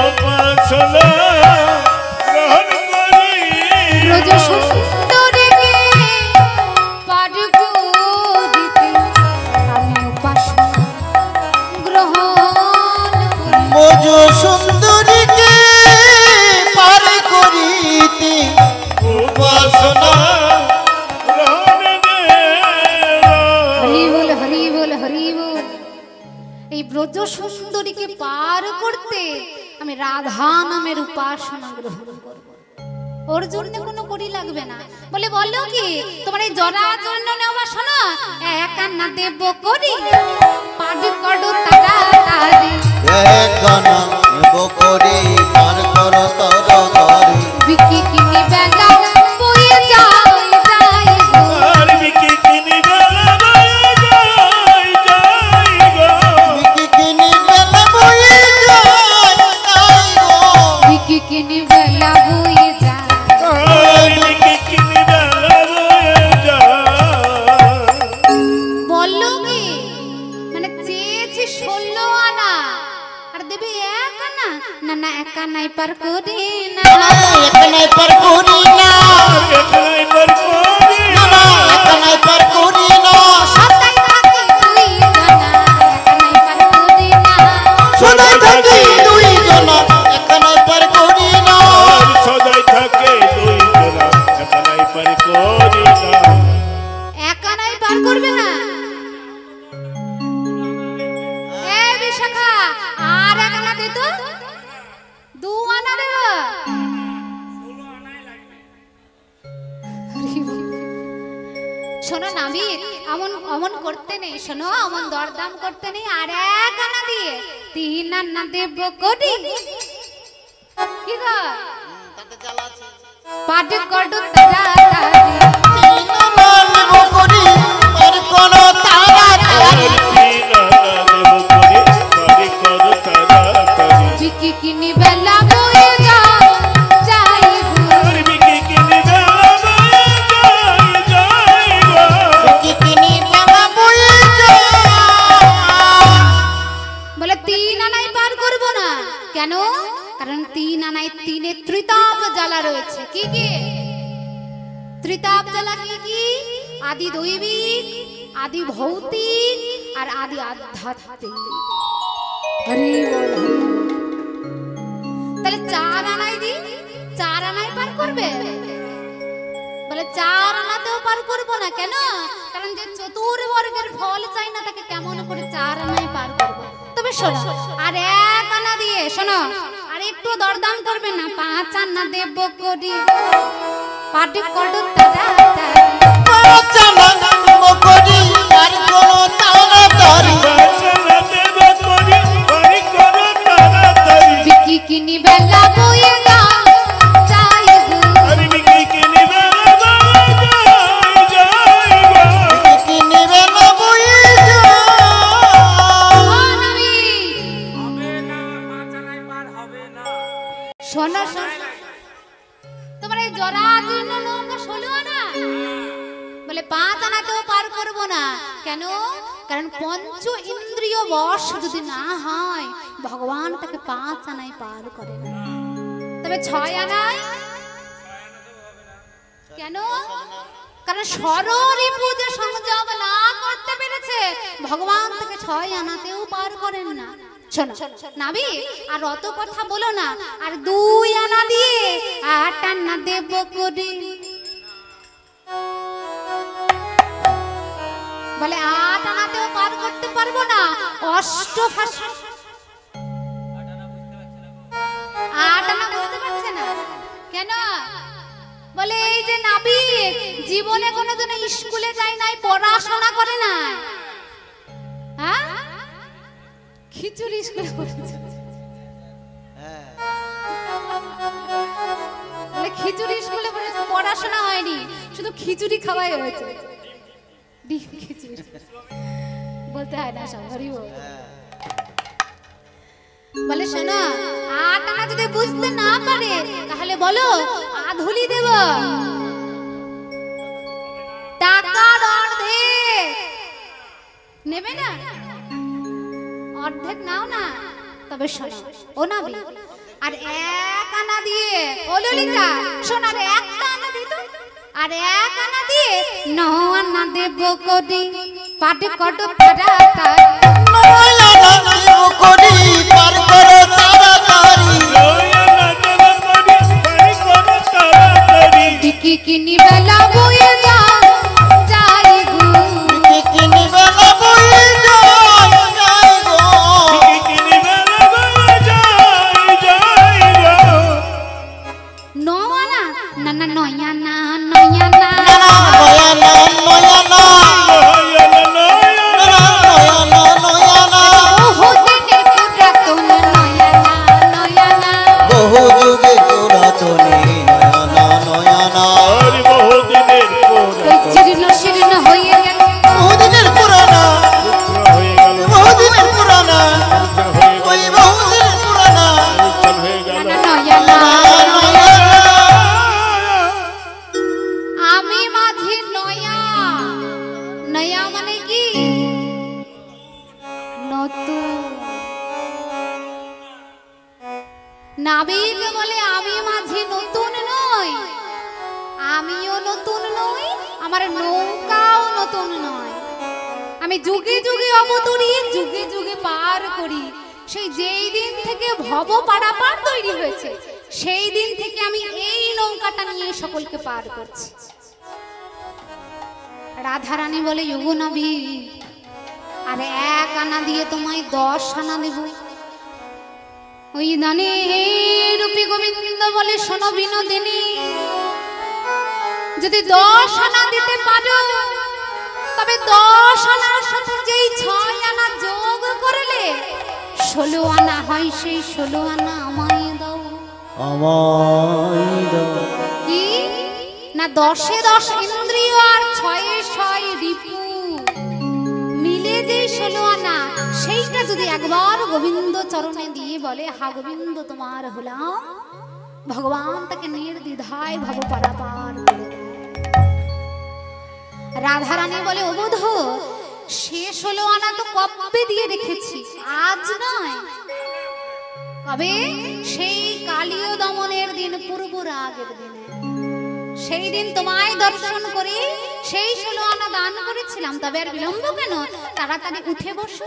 উপাসনা গ্রহণ করি। ব্রজ সুন্দরীকে পার করিতে আমি উপাসনা গ্রহণ করি। ব্রজ সুন্দরীকে পার করিতে উপাসনা গ্রহণ দেব। হরি বল হরি বল হরি বল। এই ব্রজ সুন্দরীকে পার করতে আমি রাধা নামের উপাসনা গ্রহণ করব। ওর জন্য কোনো কড়ি লাগবে না। বলে বলো কি তোমার এই জরার জন্য নেওয়া শোনো 1 আনা দেব করি পার করো তাড়াতাড়ি। একনা নেব করি পার কর তরতারি। বিকি কিনি বেলা বয়ে যাই যাই গো। আর বিকি কিনি বেলা বয়ে যাই যাই গো। বিকি কিনি বেলা বয়ে যায় যায় গো। বিকি কিনি বেলা বয়ে যায়। আর বিকি কিনি বেলা বয়ে যায়। বললো কি মানে চেয়েছি 16 আনা আর দেবে 1 আনা। না না 1 আনাই পার করি না। একনাই পার করি না। একলাই পার করি না না একনাই পার করি না। সদাই থাকি তুই জানা 1 আনাই পার করি না। সদাই থাকি দুই জনা একনাই পার করি না। আর সদাই থাকে দুই জনা একলাই পার করি না। 1 আনাই পার করবে না। এ বিশাখা আর 1 আনা দে তো। 2 আনা দেব। শোনো নাবিক অমন অমন করতে নেই। শোনো অমন দরদাম করতে নেই। আর 1 আনা দিয়ে 3 আনা দেব করি। কি গো পাট করো তাড়াতাড়ি। তিননা নেব করি পার কর তাড়াতাড়ি। তিন আনা দেব করি পারি করো তাড়াতাড়ি। বিকি কিনি বেলা বয়ে যাও যাই গো। আর বিকি কিনি বেলা বয়ে যাই যাই গো। বিকি কিনি বেলা বয়ে যায়। বলে 3 আনাই পার করব না। কেন? কারণ 3 আনায় 3 ত্রিতাপ জ্বালা রয়েছে। কি কি ত্রিতাপ জ্বালা? কি কি? আদি দৈবিক, আদি ভৌতিক আর আদি আধ্যাত্মিক। হরি বল হরি। তাহলে 4 আনাই দি 4 আনাই পার করবে? বলে 4 আনাতেও পার করব না। কেন? কারণ যে চতুর্বর্গের ফল চাই না তাকে কেমন করে 4 আনায় পার করব? তবে শোনো আর 1 আনা দিয়ে শোনো আর একটু দরদাম করবে না। 5 আনা দেব করি পাটি করো তাড়াতাড়ি। পাঁচ আনা নেব করি আর কোনো তাড়াতাড়ি বাঁচানা দেব করি বাড়ি করো তাড়াতাড়ি বিকি কিনি বেলা বয়ে গা যাই গো আরে বিকি কিনি বেলা যাই গো কিনিবে না বয়ে যায় ও নবী শোনো শোনো তোমার এই জরাজীর্ণ নৌকা ষোলো আনা বলে 5 আনাতেও পার করব না কেন কারণ পঞ্চ ইন্দ্রিয় বশ যদি না হয় ভগবান তাকে 5 আনায় পার করে না তবে 6 আনায় কেন কারণ ষড়রিপু যে সংযম না করতে পেরেছে ভগবান তাকে 6 আনাতেও পার করেন না শোনো নাবি আর অত কথা বলো না আর 2 আনা দিয়ে 8 আনা দেব করে বলে 8 আনাতেও পার করতে পারবো না অষ্টভাষা 8 আনা বুঝতে পারছে না কেন বলে এই যে নাবি জীবনে কোনোদিন স্কুলে যায় নাই পড়াশোনা করে না হ্যাঁ খিচুড়ি স্কুলে পড়েছে বলে খিচুড়ি স্কুলে পড়েছে পড়াশোনা হয়নি শুধু খিচুড়ি খাওয়াই হয়েছে ডিম খিচুড়ি বলতে হয় না সবারই বলে শোনো 8 আনা যদি বুঝতে না পারে তাহলে বলো আধুলি দেব টাকার অর্ধেক নেবে না অর্ধেক নাও না তবে শোনো ও নাবি আর 1 আনা দিয়ে ও ললিতা শোনো আর 1টা আনা দিত আর 1 আনা দিয়ে 9 আনা দেব কদি পাটে কত ফারাতা করি পার করো তাড়াতাড়ি বাঁচানা দেব করি বাড়ি করো তাড়াতাড়ি বিকি কিনি বেলা বয়ে যা যাই গো কিনিবে না বয়ে যায় গো বিকি কিনি বেলা যাই গো 9 আনা না না 9 আনা 9 আনা নয়না নয়না নয়না নয়না নয়না বহুদিনের পুরাতন 9 আনা 9 আনা বহু যুগে পুরাতনে নয়না নয়না আর বহুদিনের ওই জীর্ণ শীর্ণ হয়ে গেল বহুদিনের পুরানা হয়ে গেল বহুদিনের পুরানা হয়ে ওই বহুদিনের পুরানা হয়ে গেল না 9 আনা আমি মাঝি নয়া নয়া মানে কি নতুন নাবিক বলে আমি মাঝি নতুন নই আমিও নতুন নই আমার নৌকাও নতুন নয় আমি যুগে যুগে অবতরি যুগে যুগে পার করি সেই যেই দিন থেকে ভব পারাপার তৈরি হয়েছে সেই দিন থেকে আমি এই নৌকাটা নিয়ে সকলকে পার করছি রাধারানী বলে ইগো নবী আর 1 আনা দিয়ে তোমায় 10 আনা দেব ওই দানে রূপী গোবিন্দ বলে শোনো বিনোদিনী যদি 10 আনা দিতে পারো তবে 10 আনার সাথে যেই 6 আনা যোগ করলে 16 আনা হয় সেই 16 আনা আমায় দাও আমায় দাও কি না 10-এ 10 ইন্দ্রিয় আর 6-এ 6 রিপু মিলে যে 16 আনা সেইটা যদি একবার গোবিন্দ চরণে দিয়ে বলে হা গোবিন্দ তোমার হলাম ভগবান তাকে নির্দ্বিধায় ভব পারাপার করে দেয় রাধারানী বলে অবধ শেষ 16 আনা তো কবে দিয়ে রেখেছি আজ নয় কবে সেই কালীয় দমনের দিন পূর্ব রাগের দিনে সেই দিন তোমায় দর্শন করে সেই 16 আনা দান করেছিলাম তবে আর বিলম্ব কেন তাড়াতাড়ি উঠে বসো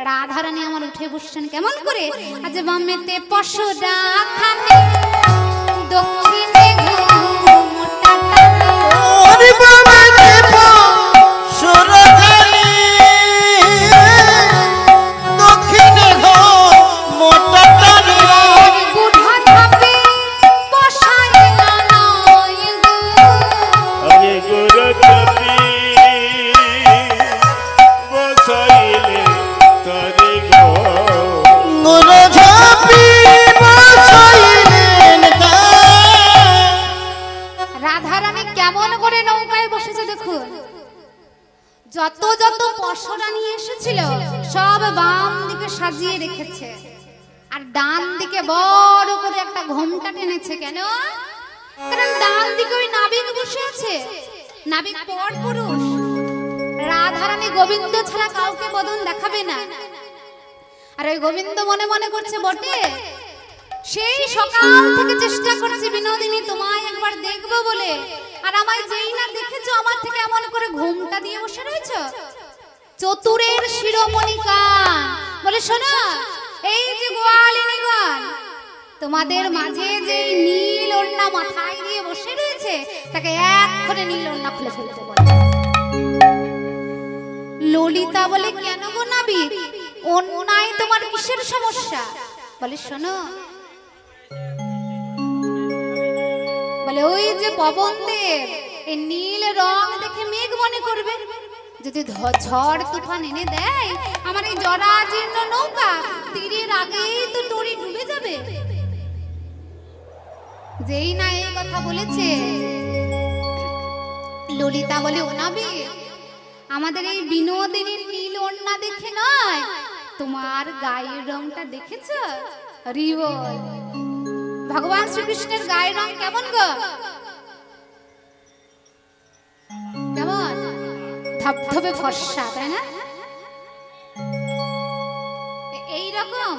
রাধারানী আমার উঠে বসছেন কেমন করে আজ বামেতে পশরা খানে দক্ষিণে ঘুমটা টানে ওরে বাবা দেবা সুরখানি দক্ষিণে ঘো মোটা টানি বুড়া ধাপে বসায় নানায় গো আরে গোরখপি যত যত পশরা নিয়ে এসেছিল সব বাম দিকে সাজিয়ে রেখেছে, আর ডান দিকে বড় করে একটা ঘোমটা টেনেছে। কেন? কারণ ডান দিকে ওই নাবিক বসে আছে, নাবিক পর পুরুষ। রাধারানী গোবিন্দ ছাড়া কাউকে বদন দেখাবে না। আর ওই গোবিন্দ মনে মনে করছে বটে, সেই সকাল থেকে চেষ্টা করছি বিনোদিনী তোমায় একবার দেখবো বলে, আর আমায় যেই না দেখেছো আমার থেকে এমন করে ঘুমটা দিয়ে বসে রয়েছো। চতুরের শিরোমণি কান বলে, শোনো এই যে গোয়ালিনীগণ, তোমাদের মাঝে যে নীল ওড়না মাথায় দিয়ে বসে রয়েছে তাকে এক্ষণে নীল ওড়না খুলে ফেলতে বলে। ললিতা বলে, কেন গো নাবিক, ওড়নায় তোমার কিসের সমস্যা? বলে, শোনো, বলে ওই যে পবনদেব এই নীল রং দেখে মেঘ মনে করবে, যদি ঝড় তুফান এনে দেয় আমার এই জরাজীর্ণ নৌকা তীরের আগেই তো ডুবে যাবে। যেই না এই কথা বলেছে, ললিতা বলে, ও নাবিক, আমাদের এই বিনোদিনীর নীল ওড়না দেখে নয়, তোমার গায়ের রংটা দেখেছ? হরি বল। ভগবান শ্রীকৃষ্ণের গায়ের রং কেমন গো? কেমন? ধবধবে ফর্সা, তাই না? এইরকম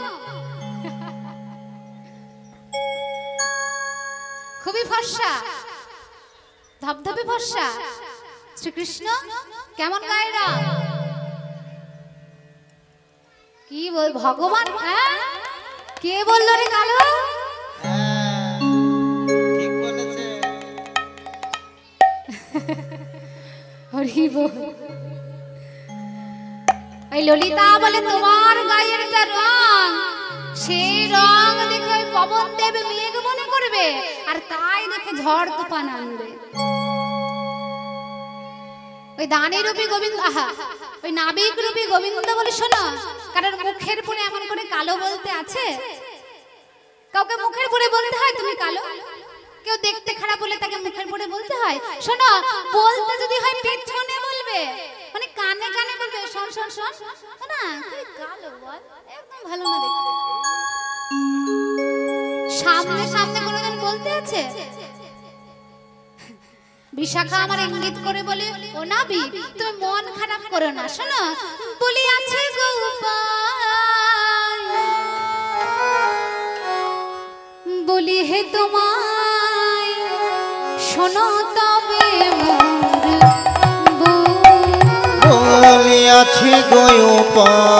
খুবই ফর্সা, ধবধবে ফর্সা। শ্রীকৃষ্ণ কেমন গায়ের রং? কি বল ভগবান? কে বললো রে কালো? ঠিক বলেছে। হরি বল। ওই ললিতা বলে, তোমার গায়ের যা রং, সেই রং দেখে ওই পবন দেব মেঘ মনে করবে, আর তাই দেখে ঝড় তুফান আনবে। ওই দানি রূপী গোবিন্দ, ওই নাবিক রূপী গোবিন্দ বলে, শোনো, কারণ মুখের পরে এমন করে কালো বলতে আছে? কাউকে মুখের পরে বলতে হয় তুমি কালো? কেউ দেখতে খারাপ হলে তাকে মুখের পরে বলতে হয়? শোনো, বলতে যদি হয় পেছনে বলবে, মানে কানে কানে বলবে, শোন শোন শোন না তুই কালো বল, একদম ভালো না দেখতে। সামনে সামনে কোনোদিন বলতে আছে? বিশাখা আমার ইঙ্গিত করে বলে, ও নাবিক, তুমি মন খারাপ করো না, শোনো, বলি আছে গোপাল, বলি হে তোমায়, শোনো তবে বলি আছে গোপাল,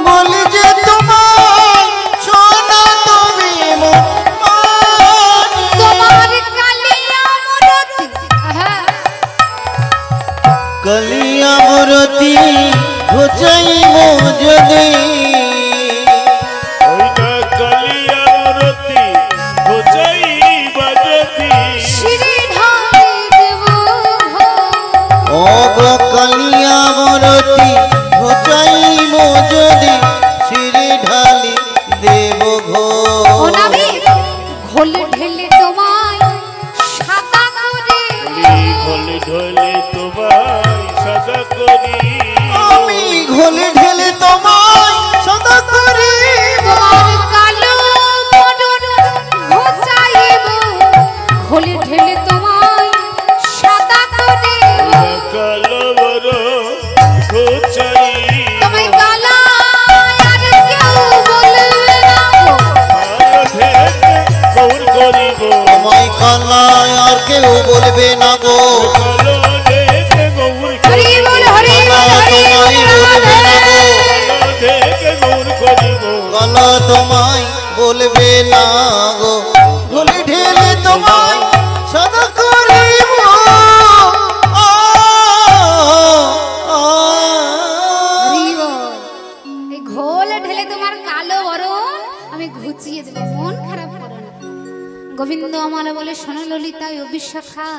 বলি যে তোমায়, শোনো তবে তোমার কালিয়া মূরতি, কলিয়া মূরতি ঘুচাইব যদি, ওই না কালিয়া মূরতি ঘুচাইব যদি, শিরে ঢালি দেব ও গো কলিয়া মূরতি ঘুচাইব যদি, শ্রী ঢালি দেব ঘো। ও নাবিক, ঘোল ঢেলে তোমায় সাদা করে, ঘোলে ঢোলে তোমায় সাদা করি, আমি ঘোলে ঢেলে তোমায় সদা করি, তোমার কালো বদন ঘোচাইব, ঘোল ঢেলে তোমায় সাদা করে, কালো বড় ঘোচাই, তোমায় কালা আর কেউ বলবে না গো, গৌর করিব, আমায় কালায় আর কেউ বলবে না গো, কালো দেখে গৌর হরি বল হরি বল হরি বল, কালো দেখে গৌর করিব, কালা তোমায় বলবে না গো, ঘোলে ঢেলে তোমায় সদা করিব। হরি বল। এই ঘোল ঢেলে তোমার কালো বরণ আমি ঘুচিয়ে দেব, মন খারাপ করো না। গোবিন্দ আমার বলে, শোনো ললিতা ও বিশাখা,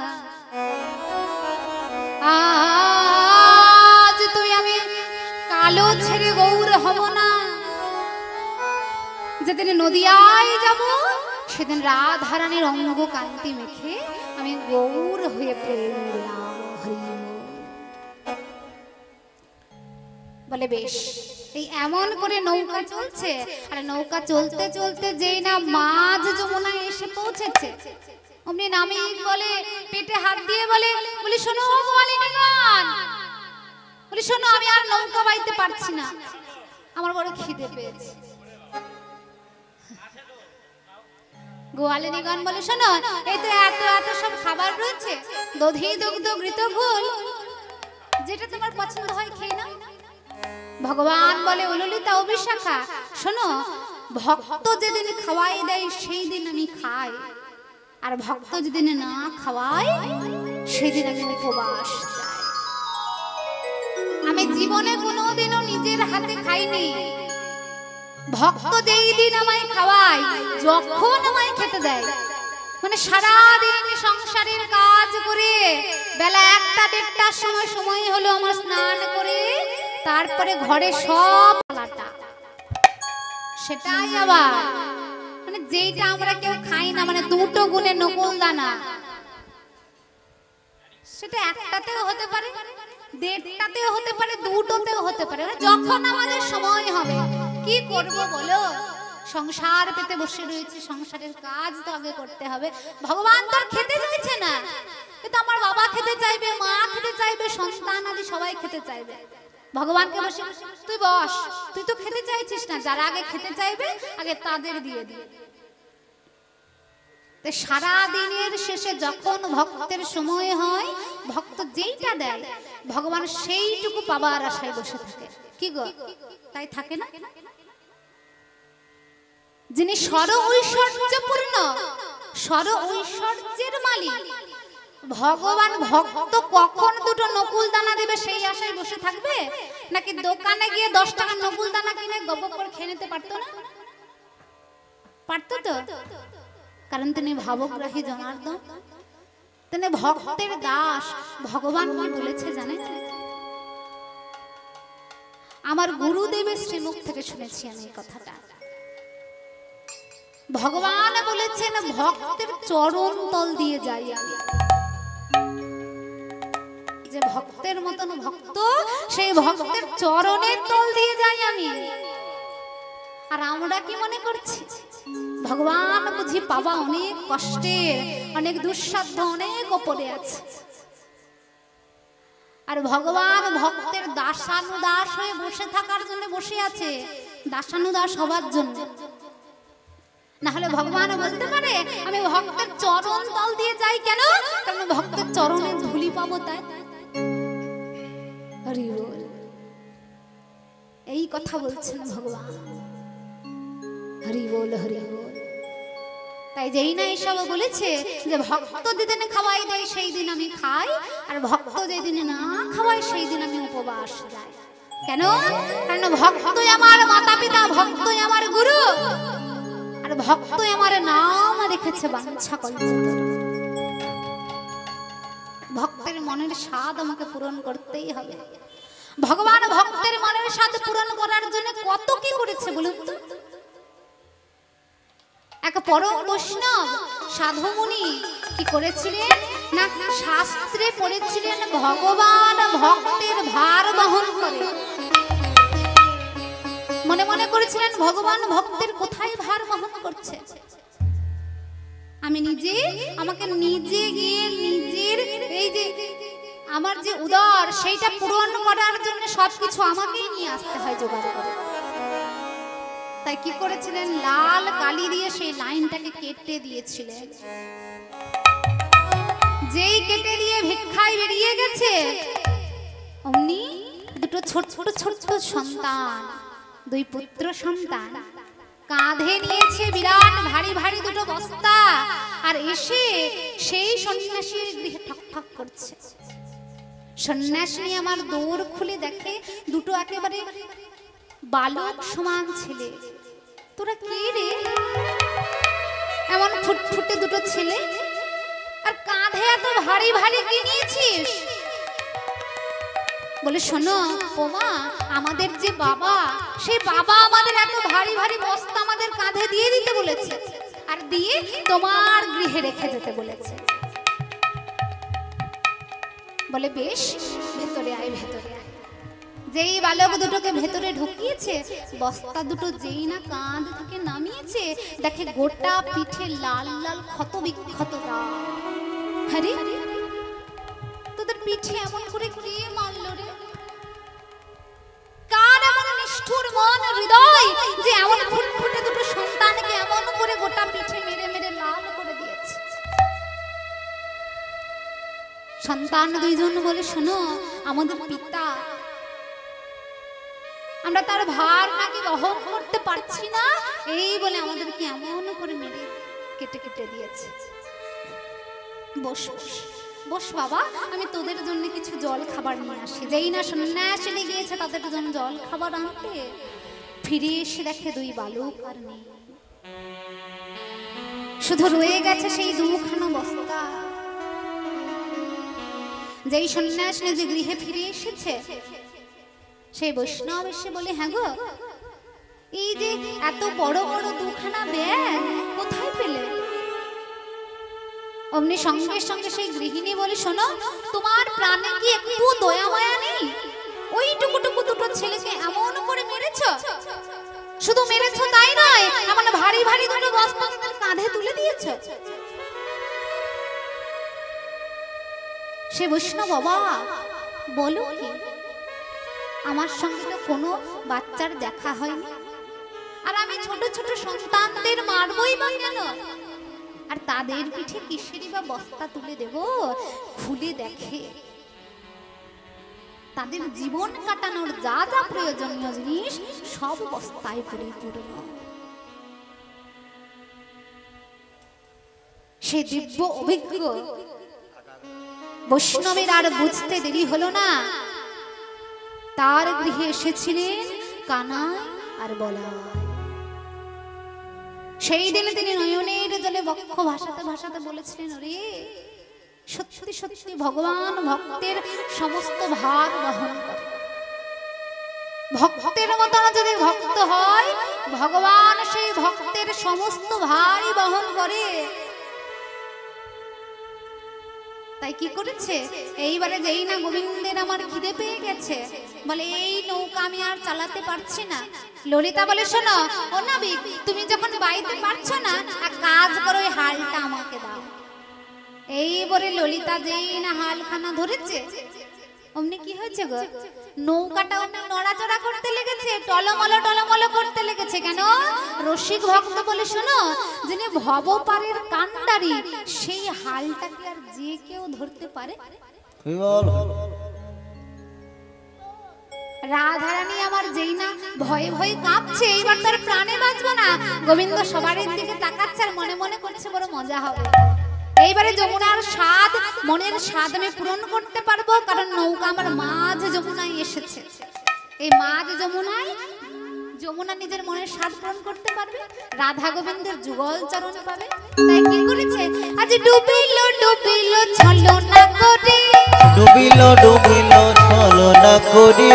আজ তুই আমি কালো ছেড়ে গৌর হব না। যেদিন নদিয়ায় যাব সেদিন রাধারানীর অঙ্গ কান্তি মেখে আমি আমি গৌর হয়ে প্রেম দিলাম। হরি বল। বলে বেশ, এই এমন করে নৌকা চলছে, আর নৌকা চলতে চলতে যেই না মাঝ যমুনায় এসে পৌঁছেছে, অমনি নামি বলে পেটে হাত দিয়ে বলে, বলি শোনো গোয়ালিনীগণ, বলি শোনো, আমি আর নৌকা বাইতে পারছি না, আমার বড় খিদে পেয়েছে। গোয়ালিনীগণ বলে শোনো, এই তো এত এত সব খাবার রয়েছে, দধি দুগ্ধ ঘৃত ঘোল, যেটা তোমার পছন্দ হয় খেয়ে নাও। ভগবান বলে উললিতা ও বিশাখা, শোনো, ভক্ত যেদিন খাওয়াই দেয় সেই দিন আমি খাই, আর ভক্ত যেদিন না খাওয়াই সেই দিন আমি উপবাস যাই। আমি জীবনে কোনোদিনও নিজের হাতে খাইনি, ভক্ত যেই দিন আমায় খাওয়ায়, যখন আমায় খেতে দেয়, মানে সারাদিন সংসারের কাজ করে বেলা 1টা-1:30টার সময় হলো আমার স্নান করে তারপরে ঘরে সব পালাটা, সেটাই আবার মানে যেটা আমরা কেউ খাই না, মানে 2টো গুণে নকুল দানা, সেটা 1টাতেও হতে পারে, 1.5টাতেও হতে পারে, 2টোতেও হতে পারে, যখন আমাদের সময় হবে। কি করব বলো, সংসার পেতে বসে রয়েছে, সংসারের কাজ তো আগে করতে হবে। ভগবান তো খেতে চাইছে না, কিন্তু আমার বাবা খেতে চাইবে, মা খেতে চাইবে, সন্তান আদি সবাই খেতে চাইবে। ভগবানকে বসে তুই বস, তুই তো খেতে চাইছিস না, যারা আগে খেতে চাইবে আগে তাদের দিয়ে দিয়ে। সারা দিনের শেষে যখন ভক্তের সময় হয়, ভক্ত যেইটা দেয় ভগবান সেইটুকু পাবার আশায় বসে থাকে। কি গো, তাই থাকে না? যিনি সর ঐশ্বর্যপূর্ণ, সর ঐশ্বর্যের মালিক ভগবান, ভক্ত কখন 2টো নকুল দানা দেবে সেই আশায় বসে থাকবে? নাকি দোকানে গিয়ে 10 টাকার নকুল দানা কিনে গপ করে খেয়ে নিতে পারতো না? পারতো তো, কারণ তিনি ভাবগ্রাহী জনার্দন, তিনি ভক্তের দাস। ভগবান কি বলেছে জানেন? আমার গুরুদেবের শ্রীমুখ থেকে শুনেছি আমি এই কথাটা। ভগবান বলেছেন ভক্তের চরণ তল দিয়ে যাই আমি, যে ভক্তের মতন ভক্ত সেই ভক্তের চরণের তল দিয়ে যাই আমি। আর আমরা কি মনে করছি ভগবান বুঝি পাওয়া অনেক কষ্টের, অনেক দুঃসাধ্য, অনেক ওপরে আছে, আর ভগবান ভক্তের দাসানুদাস হয়ে বসে থাকার জন্য বসে আছে, দাসানুদাস হবার জন্য। না হলে ভগবান বলতে পারে আমি ভক্তের চরণ তল দিয়ে যাই কেন? কারণ ভক্তের চরণের ধুলি পাবো তাই। হরি বল। এই কথা বলছেন ভগবান। হরি বল, হরি বল। তাই যেই না এসব বলেছে যে ভক্ত যেদিন খাওয়াই দেয় সেই দিন আমি খাই, আর ভক্ত যেদিন না খাওয়াই সেই দিন আমি উপবাস যাই। কেন? কারণ ভক্তই আমার মাতা পিতা, ভক্তই আমার গুরু, আর ভক্তই আমার নাম রেখেছে বাঞ্ছা কল্পতরু। ভক্তের মনের স্বাদ আমাকে পূরণ করতেই হবে। ভগবান ভক্তের মনের স্বাদ পূরণ করার জন্য কত কি করেছে বলুন তো। এক পরম বৈষ্ণব সাধুমুনি কি করেছিলেন না, শাস্ত্রে পড়েছিলেন ভগবান ভক্তের ভার বহন করে। মনে মনে করেছিলেন ভগবান ভক্তের কোথায় ভার বহন করছে। আমি নিজে, আমাকে নিজে গিয়ে নিজের এই যে আমার যে উদর সেইটা পূরণ করার জন্য সবকিছু আমাকেই নিয়ে আসতে হয় জোগাড় করে। তাই কি করেছিলেন, লাল কালি দিয়ে সেই লাইনটাকে কেটে দিয়েছিলেন। যেই কেটে দিয়ে ভিক্ষায় বেরিয়ে গেছে, অমনি 2টো ছোট ছোট ছোট সন্তান, 2 পুত্র সন্তান কাঁধে নিয়েছে বিরাট ভারী ভারী 2টো বস্তা, আর এসে সেই সন্ন্যাসীর গৃহে ঠক ঠক করছে। সন্ন্যাসী আমার দৌড় খুলে দেখে 2টো একেবারে বালক সমান ছেলে। তোরা কে রে? এমন ফুটফুটে 2টো ছেলে, আর কাঁধে এত ভারী ভারী কি নিয়েছিস? বলে শোনো ওমা, আমাদের যে বাবা, সেই বাবা আমাদের এত ভারী ভারী বস্তা আমাদের কাঁধে দিয়ে দিতে বলেছে, আর দিয়ে তোমার গৃহে রেখে যেতে বলেছে। বলে বেশ, ভেতরে আয়, ভেতরে আয়। যেই বালক দুটোকে ভেতরে ঢুকিয়েছে, বস্তা দুটো যেই না কাঁধ থেকে নামিয়েছে, দেখে গোটা পিঠে লাল লাল ক্ষত বিক্ষত দাগ। আরে তোদের পিঠে এমন করে কে মারলো রে? কার এমন নিষ্ঠুর মন হৃদয় যে এমন ফুটফুটে দুটো সন্তানকে এমন করে গোটা পিঠে মেরে মেরে লাল করে দিয়েছে? সন্তান দুইজন বলে, শোনো, আমাদের পিতা, আমরা তার ভার নাকি বহন করতে পারছি না, এই বলে আমাদেরকে এমন করে মেরে কেটে কেটে দিয়েছে। বস বস বস বাবা, আমি তোদের জন্য কিছু জল খাবার নিয়ে আসি। যেই না সন্ন্যাসিনী গিয়েছে তাদের জন্য জল খাবার আনতে, ফিরে এসে দেখে দুই বালক আর নেই, শুধু রয়ে গেছে সেই দুখানা বস্তা। যেই সন্ন্যাসিনী যে গৃহে ফিরে এসেছে, সেই বৈষ্ণব এসে বলে, হ্যাঁ গো, এই যে এত বড় বড় দুখানা ব্যাগ কোথায় পেলে? অমনি সঙ্গে সঙ্গে সেই গৃহিণী বলে, শোনো, তোমার প্রাণে কি একটু দয়া মায়া নেই? ওই টুকুটুকু দুটো ছেলেকে এমন করে মেরেছ। শুধু মেরেছ তাই নয়, এমন ভারী ভারী দুটো বস্তা তাদের কাঁধে তুলে দিয়েছ। সে বৈষ্ণব বাবা বলো কি, আমার সঙ্গে তো কোনো বাচ্চার দেখা হয়নি, আর আমি ছোট ছোট সন্তানদের মারবই বা কেন? আর তাদের পিঠে কিসেরই বা বস্তা তুলে দেব? খুলে দেখে তাদের জীবন কাটানোর যা যা প্রয়োজনীয় জিনিস সব বস্তায় পরিপূর্ণ। সে দিব্য অভিজ্ঞ বৈষ্ণবের আর বুঝতে দেরি হলো না। তার গৃহে এসেছিলেন কানাই আর বলাই। সেই দিনে তিনি নয়নের জলে বক্ষ ভাসাতে ভাসাতে বলেছিলেন, ওরে সত্যি সত্যি ভগবান ভক্তের সমস্ত ভার বহন করে। ভক্তের মতন যদি ভক্ত হয়, ভগবান সেই ভক্তের সমস্ত ভারই বহন করে। তাই কি করেছে, এইবারে যেই না গোবিন্দের আমার খিদে পেয়ে গেছে, বলে এই নৌকা আমি আর চালাতে পারছি না। ললিতা বলে, শোনো ও নাবিক, তুমি যখন বাইতে পারছো না, এক কাজ করো, ওই হালটা আমাকে দাও। এই বলে ললিতা যেই না হালখানা ধরেছে, অমনি কি হয়েছে গো, নৌকাটা অমনি নড়াচড়া করতে লেগেছে, টলমল করতে লেগেছে। কেন? রসিক ভক্ত বলে, শোনো, যিনি ভবপারের কান্ডারি, সেই হালটাকে আর যে কেউ ধরতে পারে? রাধারানী আমার যেই না ভয়ে ভয়ে কাঁপছে, এইবার তার প্রাণে বাঁচবো না। গোবিন্দ সবার দিকে তাকাচ্ছে আর মনে মনে করছে বড় মজা হবে। এইবারে যমুনার স্বাদ, মনের স্বাদ আমি পূরণ করতে পারবো, কারণ নৌকা আমার মাঝ যমুনায় এসেছে। এই মাঝ যমুনায় যমুনা নিজের মনের স্বাদ পূরণ করতে পারবে, রাধা গোবিন্দের যুগল চরণ পাবে। তাই কি করেছে, আজ ডুবিল ডুবিল ছলনা করে, ডুবিল ডুবিল ছলনা করে,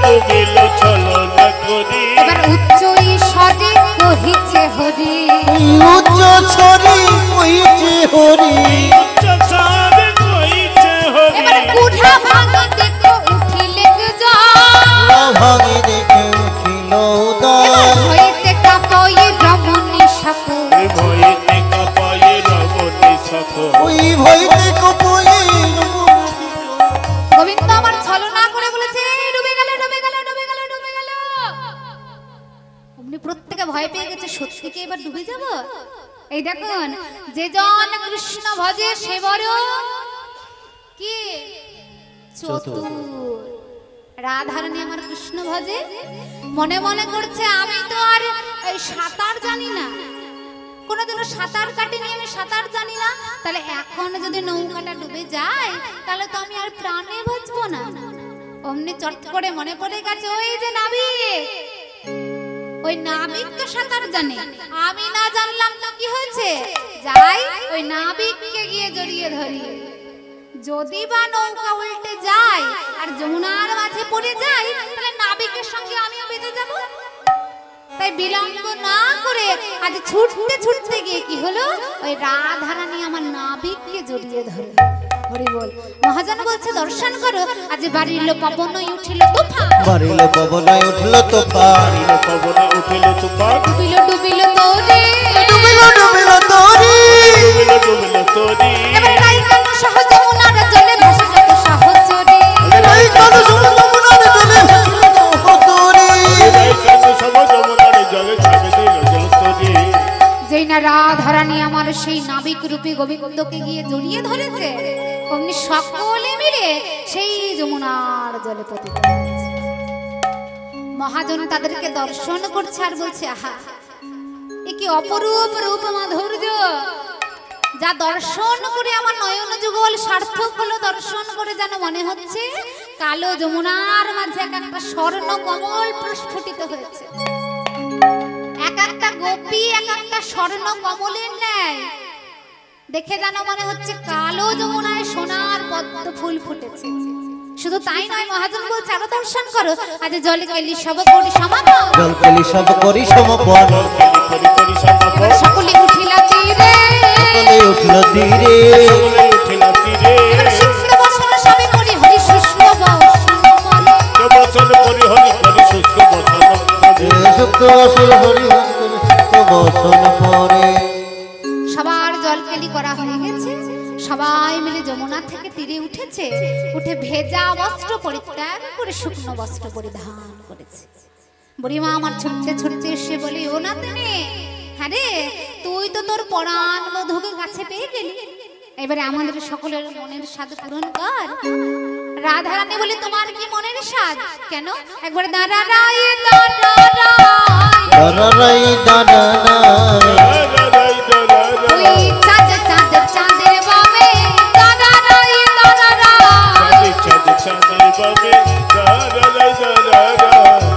ডুবিল ছলনা করে, এবার উচ্চ ঈশ্বরে কহিছে হরি, উচ্চ ছড়ি কইছে হরি, উচ্চ স্বরে কইছে হরি। এবার কুঠা ভাঙা দেখো উঠিলে যায়, ভাঙি দেখে উঠিল এবার উদয়, হইতে কাঁপয়ে রমণী সাপু, ওই ভয়েতে কাঁপায়ে রমণী সাপু। ওই ভয়তে কপয়ে গোবিন্দ আমার ছলনা করে বলেছে, ডুবে গেল ডুবে গেল ডুবে গেল ডুবে গেল। অমনি প্রত্যেকে ভয় পেয়ে গেছে, সত্যি কি এবার ডুবে যাব? এই দেখুন, যে জন কৃষ্ণ ভজে সে বড় কি চতুর। রাধারানী আমার কৃষ্ণ ভজে, মনে মনে করছে আমি তো আর এই সাঁতার জানি না, কোনোদিনও সাঁতার কাটিনি, আমি সাঁতার জানি না, তাহলে এখন যদি নৌকাটা ডুবে যায় তাহলে তো আমি আর প্রাণে বাঁচবো না। অমনি চট করে মনে পড়ে গেছে, ওই যে নাবিক, ওই নাবিক তো সাঁতার জানে, আমি না জানলাম তো কি হয়েছে, যাই ওই নাবিককে গিয়ে জড়িয়ে ধরি। যদি বা নৌকা উল্টে যায় আর যমুনার মাঝে পড়ে যায়, তাহলে নাবিকের সঙ্গে আমিও বেঁচে যাব। তাই বিলম্ব না করে আজ ছুটতে ছুটতে গিয়ে কি হলো, ওই রাধারানী আমার নাবিককে জড়িয়ে ধরে। হরি বল। মহাজন বলছে দর্শন করো, আজ বাড়ির পবন উঠিল তুফান, বাড়িল পবনে উঠল তুফান, পবনে উঠিল তুফান, ডুবিল ডুবিল তোরে, ডুবিল ডুবিল তোরি, ডুবিল ডুবিল তোরি, এবার রাই কানু সহ যমুনার জলে ভাসে যত সহচরে, রাই কানু সহ যমুনার জলে ভাসিল তোরি, রাই কানু সহ যমুনার জলে ছাড়ে দিল জল তোরি। যেই না রাধারানী আমার সেই নাবিক রূপে গোবিন্দকে গিয়ে জড়িয়ে ধরেছে, অমনি সকলে মিলে সেই যমুনার জলে পতিত হয়েছে। মহাজন তাদেরকে দর্শন করছে আর বলছে, আহা এ কি অপরূপ রূপ মাধুর্য, যা দর্শন করে আমার নয়ন যুগল সার্থক হলো। দর্শন করে যেন মনে হচ্ছে কালো যমুনার মাঝে এক একটা স্বর্ণ কমল প্রস্ফুটিত হয়েছে, এক একটা গোপী এক একটা স্বর্ণ কমলের ন্যায় দেখে যেন মনে হচ্ছে কালো যমুনায় সোনার পদ্ম ফুল ফুটেছে। শুধু তাই নয়, মহাজন বলছে আরো দর্শন করো, আজ জলে কেলি সব করি সমাপন, জল কেলি সব করি সমপন, করি করি সমাপন, এবার সকলে উঠিলা তীরে, সকলে উঠল তীরে, সকলে উঠিল তীরে, এবার শুষ্ক বসন সবে করি হরি শুষ্ক বসন বলে, বচন করি হরি করি শুষ্ক বচন করে। শুক্র বসন হরি শুক্র বসন পরে। সবার জলকেলি করা হয়ে গেছে, সবাই মিলে যমুনা থেকে তীরে উঠেছে, উঠে ভেজা বস্ত্র পরিত্যাগ করে শুকনো বস্ত্র পরিধান করেছে। বুড়িমা আমার ছুটতে ছুটতে এসে বলে, ও না তেনে, হ্যাঁ রে তুই তো তোর পরাণ বধূকে কাছে পেয়ে গেলি, এবারে আমাদের সকলের মনের স্বাদ পূরণ কর। রাধারানী বলে, তোমার কি মনের স্বাদ? কেন? একবার দাঁড়া রাই দাঁড়া দাঁড়াই দাঁড়াই ওই চাঁদ চাঁদ চাঁদের বামে দাঁড়া রাই দাঁড়া চাঁদ চাঁদের বামে দাঁড়াই দাঁড়াই,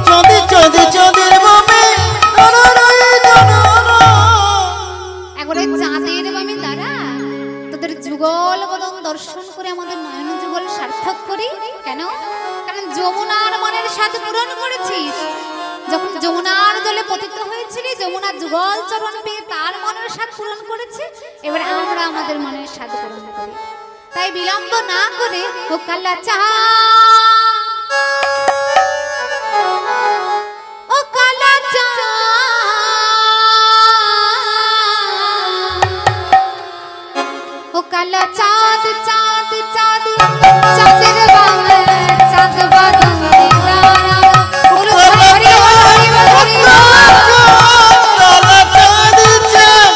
চাঁদে চাঁদে চাঁদের বামে দাঁড়াই দাঁড়াই। একবার ওই চাঁদের বামে দাঁড়া, তোদের যুগল বদন দর্শন করে আমাদের নয়ন যুগল সার্থক করি। কেন? কারণ যমুনার মনের স্বাদ পূরণ করেছিস। যখন যমুনার জলে পতিত হয়েছিলি, যমুনার যুগল চরণ পেয়ে তার মনের স্বাদ পূরণ করেছে, এবার আমরা আমাদের মনের স্বাদ পূরণ করি। তাই বিলম্ব না করে ও কালা চাঁদ, ও কালা চাঁদ, ও কালা চাঁদ চাঁদ চাঁদ চাঁদের বামে চাঁদ বাদনে দাঁড়ানো। বলো হরি বল, হরি বল, হরি বল। কালা চাঁদ চাঁদ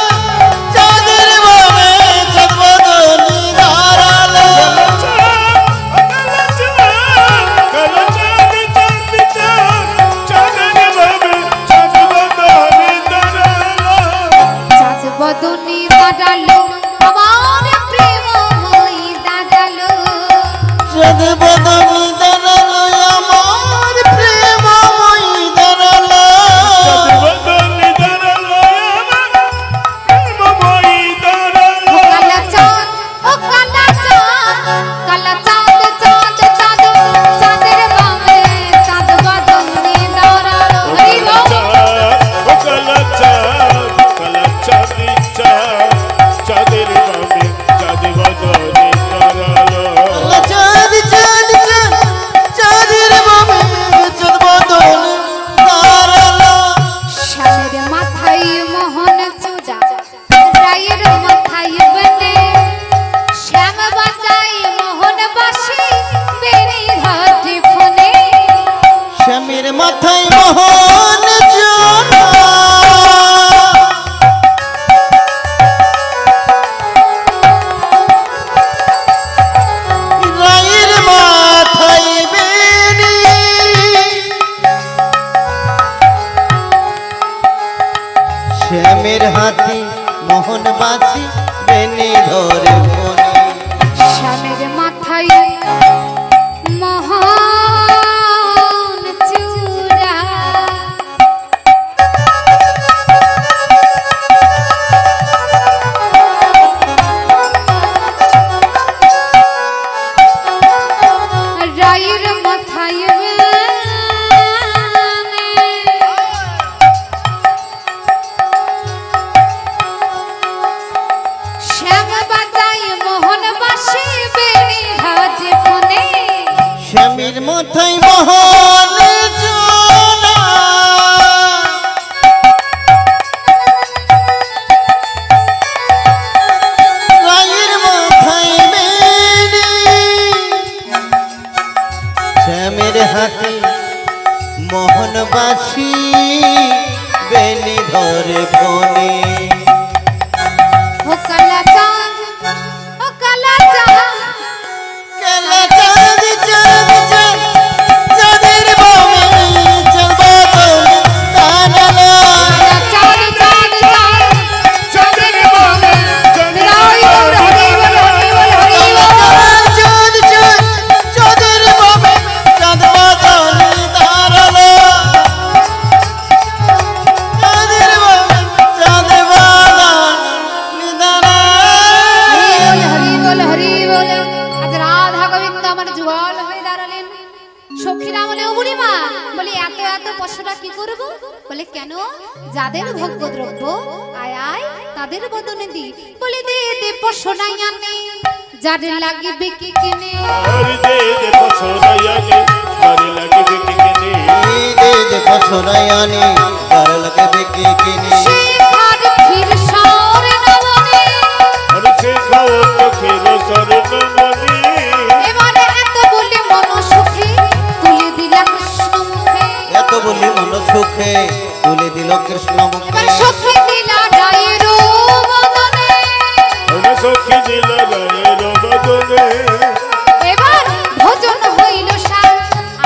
চাঁদের বামে চাঁদ বাদনে দাঁড়ালো। চাঁদ বদনে দাঁড়ালো আমার প্রেমময়ী দাঁড়ালো, চাঁদ বাদনে দাঁড়ালো আমার প্রেমময়ী দাঁড়ালো। ও কালা চাঁদ, ও কালা চাঁদ, কালা চাঁদ চাঁদ চাঁদ চাঁদের বামে চাঁদ বদনে দাঁড়ালো। হরি বল। চাঁদের বামে চাঁদ বদনে দাঁড়ালো, কালা চাঁদ চাঁদ চাঁদ চাঁদের বামে চাঁদ বাদনে দাঁড়ালো। শ্যামের মাথায় মোহন চূড়া, রায়ের মাথায় বনে, শ্যাম বাজাই মোহন বাসি বেরি ঘাটে ফোনে, শ্যামের মাথায় মোহন জোড়া, রায়ের মাথায় বেনি, শ্যামের হাতি মোহন বাছি বেনি ধরে ফোনে। শ্যামের মাথায় মোহন চূড়া, রায়ের মাথায় বনে, শ্যাম বাজাই মোহন বাসি বে হাতে মোহনবাসী বেনি ধরে ফোনে ও কালা চাঁদ ও কালা চাঁদ কালা চাঁদ চাঁদ চাঁদ চাঁদের বামে চলবাদল তারালা চাঁদ চাঁদ চাঁদ চাঁদের বামে হরি বল হরি বল হরি বল হরি বল চাঁদ চাঁদ চাঁদের বামে চলবাদল তারালা চাঁদের বামে চলবাদল তারালা হরি বল হরি বল। আজ রাধা গোবিন্দ আমার জুয়াল হয়ে দাঁড়ালেন। সখীরা বলে ও বুড়িমা, বলে এত এত পশুরা কি করব? বলে কেন? যাদের ভোগ্য দ্রব্য আয় আয় তাদের বদনে দি। বলে দে দে পশুরাই আনে, যাদের লাগিবে কি কিনে। হরি দে দে পছরায়ানি তারে লাগবে কি কিনে দে দে পছরায়ানি তার লাগবে কি কিনে সে খার ক্ষীর সর নবনে। হরি সে খাও চোখের স্বর্ণমণি এবারে এত বলে মন সুখে তুলে দিলা কৃষ্ণ মুখে। এত বলি মন সুখে তুলে দিল কৃষ্ণ মুখে এবার সখী দিলা রায়ের বদনে। হরি সখী দিল গায়ের বদনে এবার ভোজন হইল সার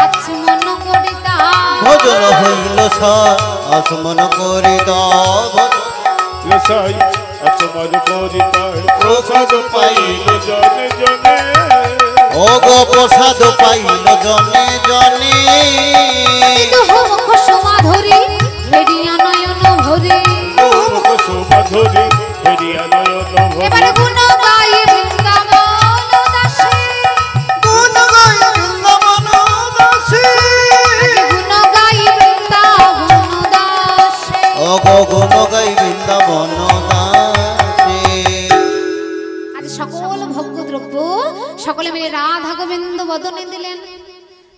আচমন করিতা। ভোজন হইল সার আসমন করে দাও লসাই আচমন করিতায় প্রসাদ পাইল জনে জনে ও গো প্রসাদ পাইল জনে জনে বিদুহ মুখ সমাধরি হেরিয়া নয়ন ভরে। মুখ সুমধুরি হেরিয়া নয়ন এবার ভরি গুণ গাই বৃন্দাবন দাসে। গুণ গাই বৃন্দাবন দাসী আজ গুণ গাই বৃন্দাবন দাসে। ও গো গুণ গাই বৃন্দাবন দাসী আজ সকল ভোগ্য দ্রব্য সকলে মিলে রাধা গোবিন্দ বদনে দিলেন।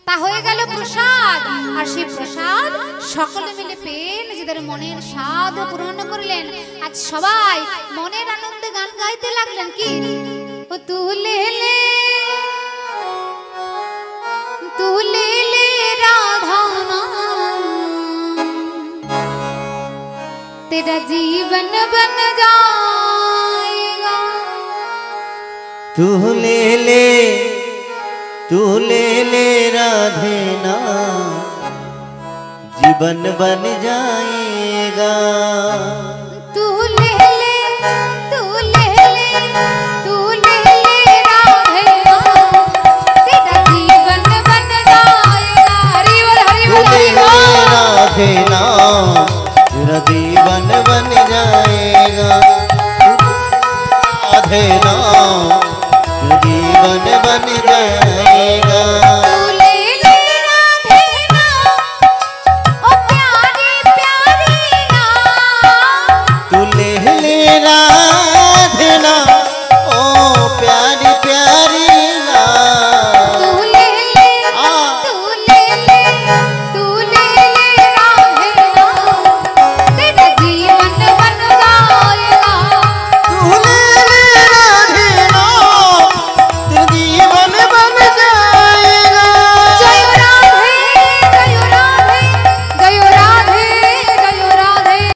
তা হয়ে গেল প্রসাদ। আর সেই প্রসাদ সকলে মিলে পেয়ে নিজেদের মনের স্বাদ পূরণ করলেন। আজ সবাই মনের আনন্দে গান গাইতে লাগলেন। কি ও তুলে লে তুলে লে রাধা নাম, तेरा जीवन बन जाएगा। तू ले ले राधे ना जीवन बन जाएगा